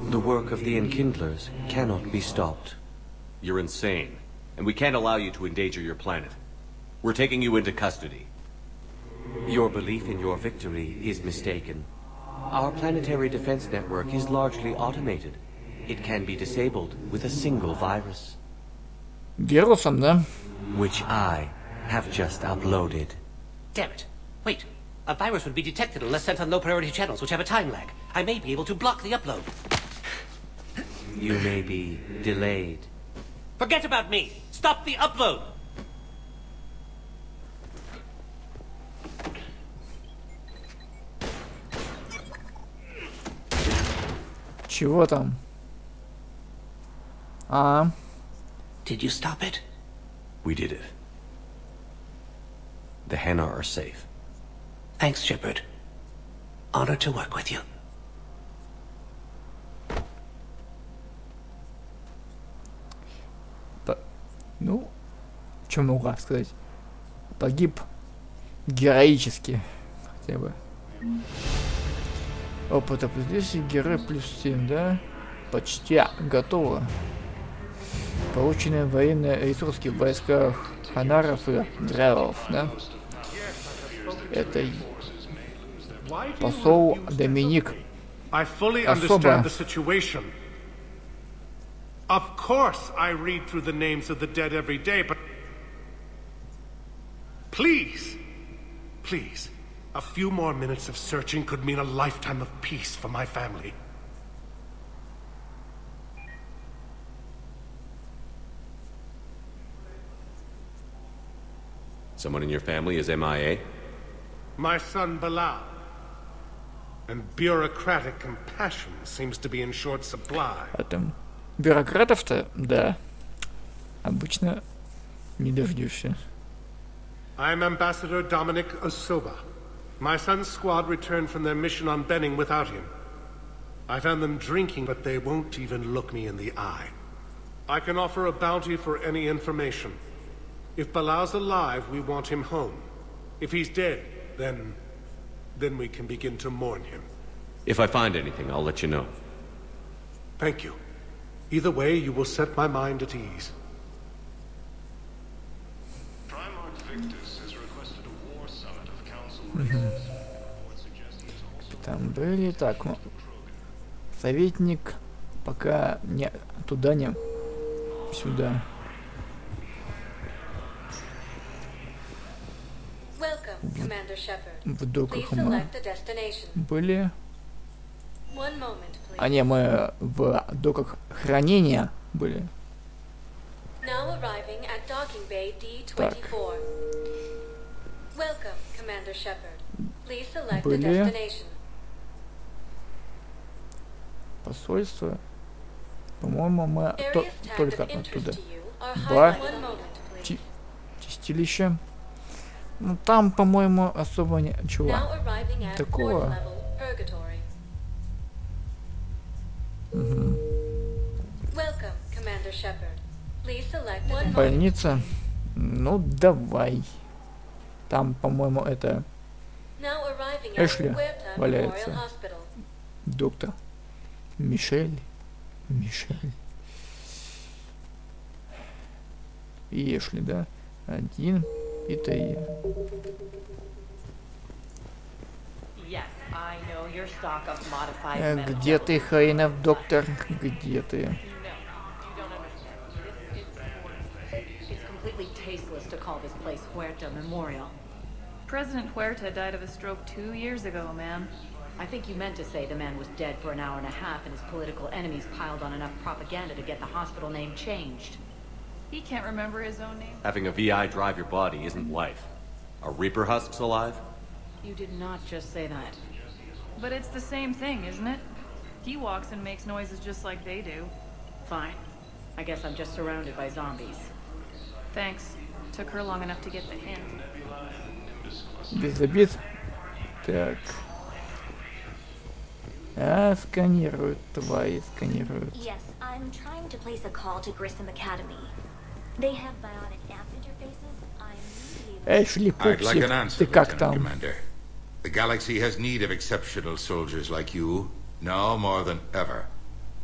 The work of the Enkindlers cannot be stopped. You're insane, and we can't allow you to endanger your planet. We're taking you into custody. Your belief in your victory is mistaken. Our planetary defense network is largely automated. It can be disabled with a single virus. Вирусом, да? Which I have just uploaded. Damn it. Wait. A virus would be detected unless sent on low-priority channels, which have a time lag. I may be able to block the upload. You may be delayed. Forget about me! Stop the upload! Чего там? А? Did you stop it? We did it. The Hanar are safe. Thanks, Shepard. Honored to work with you. Ну, что могу сказать? Погиб героически, хотя бы. Опыта плюс 10, герой плюс 7, да? Почти готово. Полученные военные ресурсы в войсках Ханаров и Древов, да? Это посол Доминик. I fully understand the situation. Of course I read through the names of the dead every day, but Please! Please. A few more minutes of searching could mean a lifetime of peace for my family. Someone in your family is MIA? My son Bilal. And bureaucratic compassion seems to be in short supply. А там бюрократов-то, да, обычно не дождешься. I'm Ambassador Dominic Osoba. My son's squad returned from their mission on Benning without him. I found them drinking, but they won't even look me in the eye. I can offer a bounty for any information. If Bilal's alive, we want him home. If he's dead, then we can begin to mourn him. If I find anything, I'll let you know. Thank you. Either way, you will set my mind at ease. Там были так, советник пока не туда, не сюда. В доках мы были. А не, мы в доках хранения были. Так. Были посольство. По-моему, мы только оттуда. Бар, чистилище. Ну там, по-моему, особо ничего такого. Угу. Больница. Ну давай. Там, по-моему, это Эшли валяется. Доктор. Мишель. И Эшли, да? Один. И Таия. Где ты, хренов доктор? Где ты? President Huerta died of a stroke 2 years ago, ma'am. I think you meant to say the man was dead for an hour and a half and his political enemies piled on enough propaganda to get the hospital name changed. He can't remember his own name. Having a VI drive your body isn't life. Are Reaper husks alive? You did not just say that. But it's the same thing, isn't it? He walks and makes noises just like they do. Fine. I guess I'm just surrounded by zombies. Thanks. Took her long enough to get the hint. Без обид. Так. Сканируют, твои сканируют. Yes, I'm trying to place a call to Grissom Academy. They have bionic app interfaces. Эшли, I'd like an answer, ты как Lieutenant там? Commander. The galaxy has need of exceptional soldiers like you, now more than ever.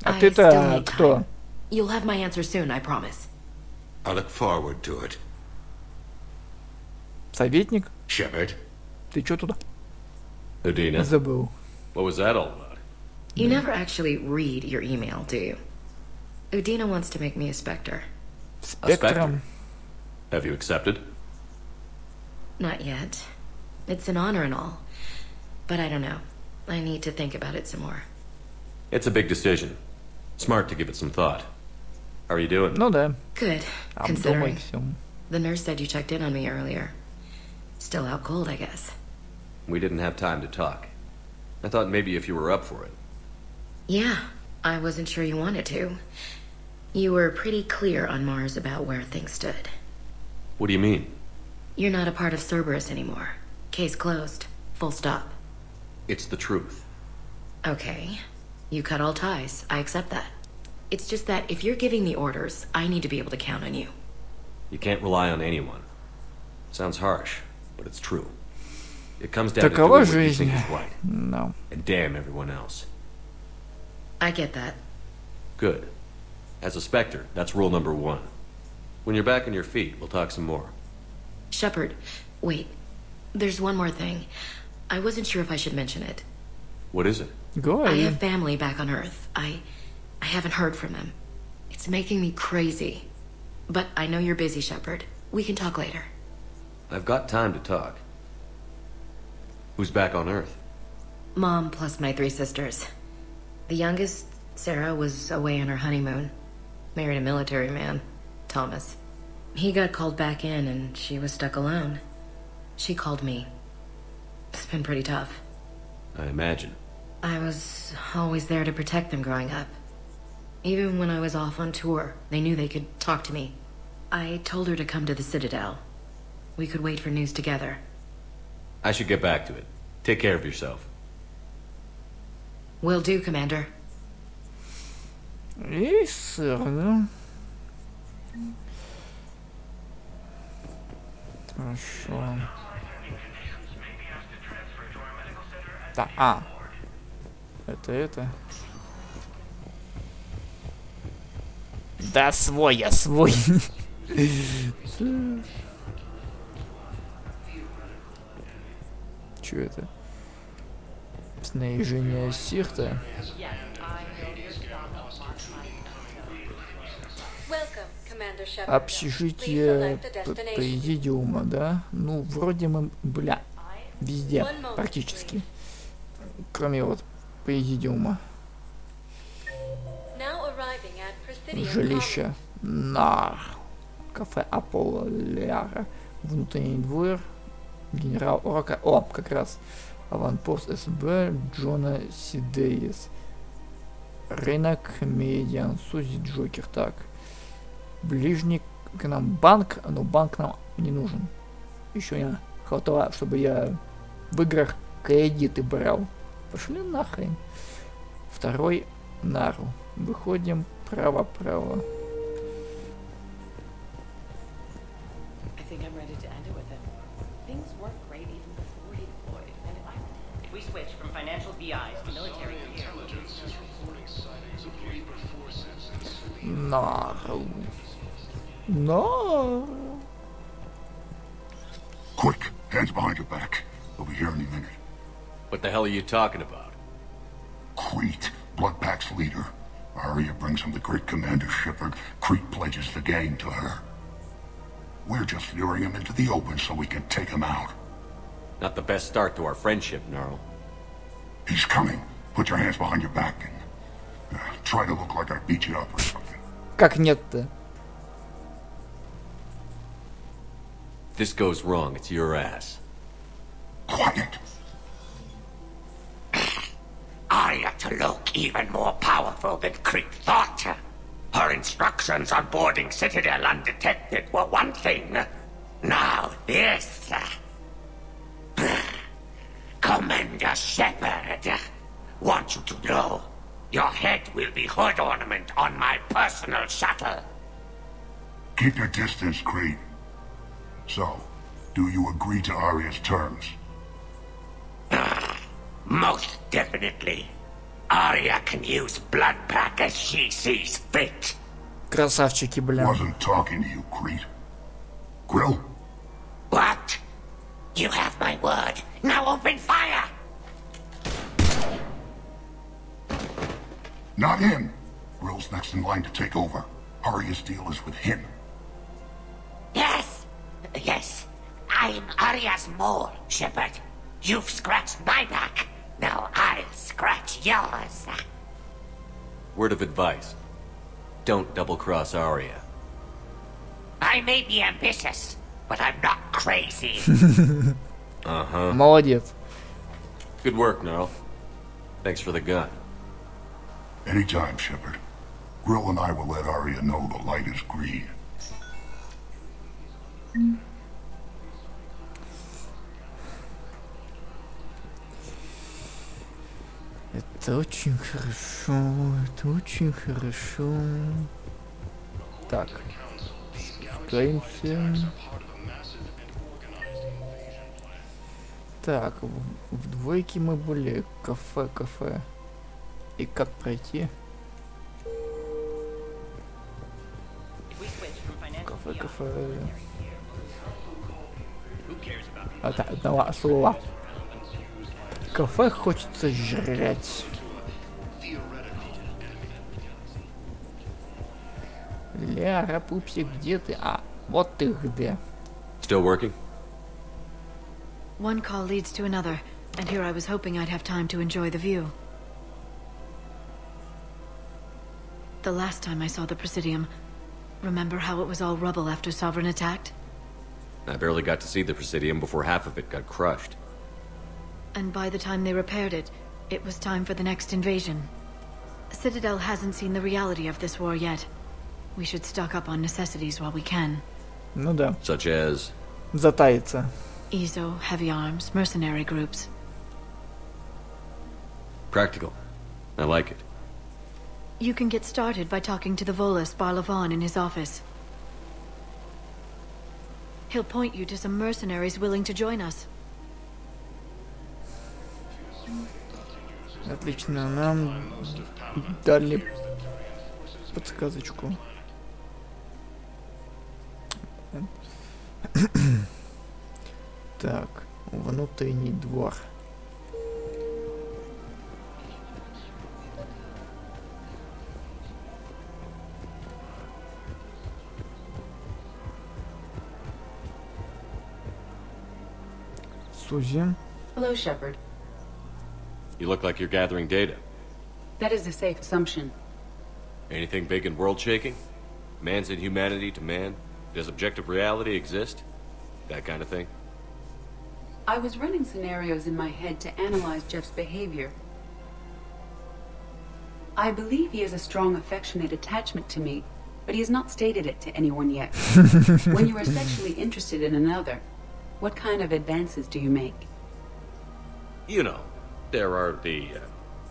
А ты-то кто? You'll have my answer soon, I promise. I look forward to it. Советник? Shepard. Ты чё туда? Udina. Забыл. What was that all about? You never actually read your email, do you? Udina wants to make me a Spectre. A Spectre? Have you accepted? Not yet. It's an honor and all. But I don't know. I need to think about it some more. It's a big decision. Smart to give it some thought. How are you doing? Ну да. Good, considering. The nurse said you checked in on me earlier. Still out cold, I guess. We didn't have time to talk. I thought maybe if you were up for it. Yeah, I wasn't sure you wanted to. You were pretty clear on Mars about where things stood. What do you mean? You're not a part of Cerberus anymore. Case closed. Full stop. It's the truth. Okay. You cut all ties. I accept that. It's just that if you're giving me orders, I need to be able to count on you. You can't rely on anyone. Sounds harsh, but it's true. It comes down to doing what you think is right. No. And damn everyone else. I get that. Good. As a Spectre, that's rule number 1. When you're back on your feet, we'll talk some more. Shepard, wait. There's one more thing. I wasn't sure if I should mention it. What is it? Go ahead. I have family back on Earth. I haven't heard from them. It's making me crazy. But I know you're busy, Shepard. We can talk later. I've got time to talk. Who's back on Earth? Mom plus my 3 sisters. The youngest, Sarah, was away on her honeymoon. Married a military man, Thomas. He got called back in and she was stuck alone. She called me. It's been pretty tough. I imagine. I was always there to protect them growing up. Even when I was off on tour, they knew they could talk to me. I told her to come to the Citadel. We could wait for news together. I should get back to it. Take care of yourself. Will do, Commander. И сыр, да? Хорошо. Да, это. Да, свой, я свой. Чё это? Снаряжение Сирта. Общежитие президиума, да? Ну, вроде мы, везде, практически. Кроме вот президиума. Жилище Нар. Кафе Аполляра. Внутренний двор. Генерал Орока. О, как раз. Аванпост СБ Джона Сидеис. Рынок Медиан. Сузи Джокер. Так. Ближний к нам банк, но банк нам не нужен. Еще не хватало, чтобы я в играх кредиты брал. Пошли нахрен. Второй Нару. Выходим право-право. Нару. No. Quick, hands behind your back. We'll be here any minute. What the hell are you talking about? Crete, Bloodpack's leader. Arya brings him the great Commander Shepard. Crete pledges the gang to her. We're just luring him into the open so we can take him out. Not the best start to our friendship, Gnarl. He's coming. Put your hands behind your back and try to look like I beat you up or something. Как нет-то? If this goes wrong, it's your ass. Quiet. Arya to look even more powerful than Crete thought. Her instructions on boarding Citadel undetected were one thing. Now this. Commander Shepard, want you to know, your head will be hood ornament on my personal shuttle. Keep your distance, Crete. So, do you agree to Arya's terms? Most definitely. Arya can use Bloodpack as she sees fit. Красавчики, бля. Wasn't talking to you, Crete. Grill? What? You have my word. Now open fire! Not him. Grill's next in line to take over. Arya's deal is with him. Yes. I'm Arya's mole, Shepard. You've scratched my back. Now I'll scratch yours. Word of advice. Don't double-cross Arya. I may be ambitious, but I'm not crazy. Uh-huh. Молодец. Good work, Gnarl. Thanks for the gun. Anytime, Shepard. Grill and I will let Arya know the light is green. Это очень хорошо, это очень хорошо. Так, спускаемся. Так, в двойке мы были. Кафе. И как пройти? Кафе. Это одного слова. Кафе хочется жрать. Ляра, пупсик, где ты? А, вот ты где. Still working? One call leads to another, and here I was hoping I'd have time to enjoy the view. The last time I saw the Presidium, remember how it was all rubble after Sovereign attacked? I barely got to see the Presidium before half of it got crushed. And by the time they repaired it, it was time for the next invasion. Citadel hasn't seen the reality of this war yet. We should stock up on necessities while we can. Ну да. Such as? Затаиться. ESO, heavy arms, mercenary groups. Practical. I like it. You can get started by talking to the Volus Barlavon in his office. He'll point you to some mercenaries willing to join us. Отлично, нам дали подсказочку. Так, внутренний двор. Сузи. Hello, Shepard. You look like you're gathering data. That is a safe assumption. Anything big and world-shaking? Man's inhumanity to man? Does objective reality exist? That kind of thing? I was running scenarios in my head to analyze Jeff's behavior. I believe he has a strong affectionate attachment to me, but he has not stated it to anyone yet. When you are sexually interested in another, what kind of advances do you make? You know, there are the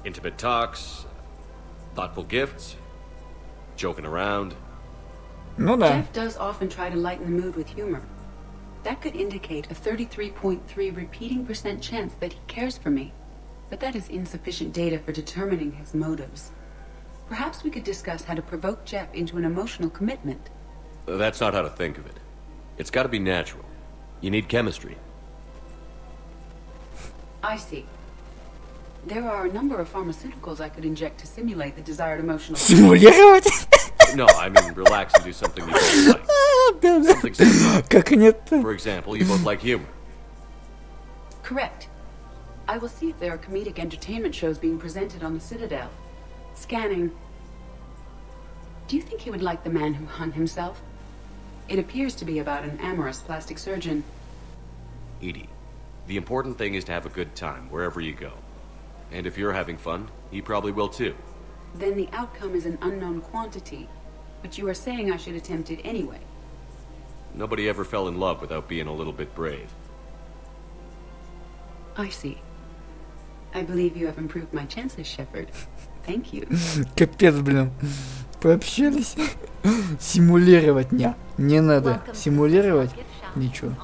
intimate talks, thoughtful gifts, joking around. Ну да. Jeff does often try to lighten the mood with humor. That could indicate a 33.3 repeating % chance that he cares for me. But that is insufficient data for determining his motives. Perhaps we could discuss how to provoke Jeff into an emotional commitment. That's not how to think of it. It's got to be natural. You need chemistry. I see. There are a number of pharmaceuticals I could inject to simulate the desired emotional... Симулировать? No, I mean relax and do something you both like. Something simple. Как нет-то? For example, you both like humor. Correct. I will see if there are comedic entertainment shows being presented on the Citadel. Scanning. Do you think he would like The Man Who Hung Himself? It appears to be about an amorous plastic surgeon. Edie, the important thing is to have a good time wherever you go. And if you're having fun, he probably will too. Then the outcome is an unknown quantity. But you are saying I should attempt it anyway. Nobody ever fell in love without being a little bit brave. I see. I believe you have improved my chances, Shepard. Thank you. Капец, блин. Пообщались. Симулировать не надо. Симулировать ничего.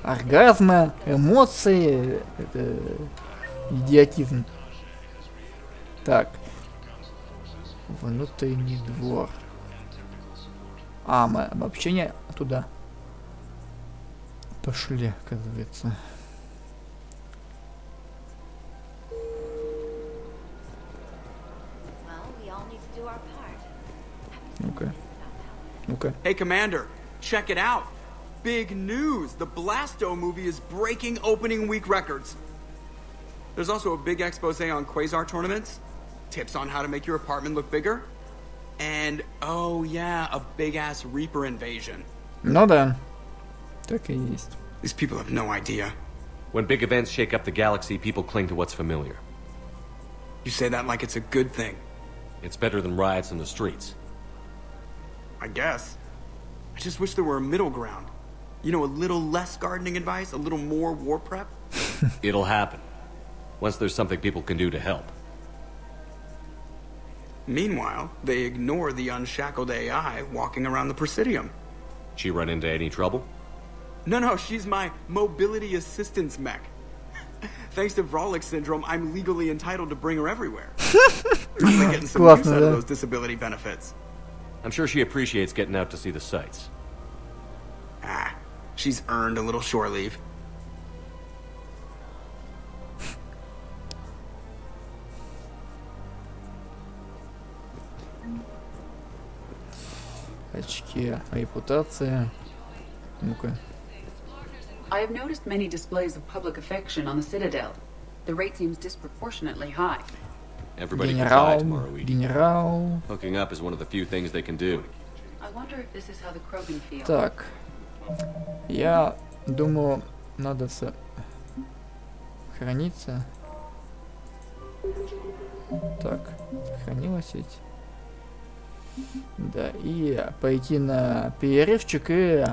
Оргазмы, эмоции, это идиотизм. Так. Внутренний двор. А, мы обобщение туда. Пошли, оказывается. Ну-ка. Ну-ка. Hey, Commander, check it out. Big news. The Blasto movie is breaking opening week records. There's also a big expose on quasar tournaments, tips on how to make your apartment look bigger, and, oh yeah, a big-ass Reaper invasion. Ну да. Так и есть. These people have no idea. When big events shake up the galaxy, people cling to what's familiar. You say that like it's a good thing. It's better than riots in the streets. I guess. I just wish there were a middle ground. You know, a little less gardening advice, a little more war prep. It'll happen. Once there's something people can do to help. Meanwhile, they ignore the unshackled AI walking around the Presidium. She run into any trouble? No, she's my mobility assistance mech. Thanks to Vrolic syndrome, I'm legally entitled to bring her everywhere. I'm like getting some use out of those disability benefits. I'm sure she appreciates getting out to see the sights. Ah, she's earned a little shore leave. Очки, репутация. Ну-ка. I have noticed many displays of public affection on the Citadel. The rate seems disproportionately high. Everybody can die tomorrow. Генерал. Hooking up is one of the few things they can do. I wonder if this is how the Krogan feel. Так. Я думаю, надо сохраниться. Так, сохранилась ведь. Да, и пойти на перерывчик и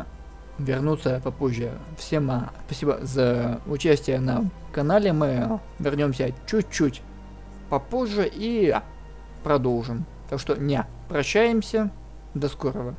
вернуться попозже. Всем спасибо за участие на канале. Мы вернемся чуть-чуть попозже и продолжим. Так что не прощаемся. До скорого.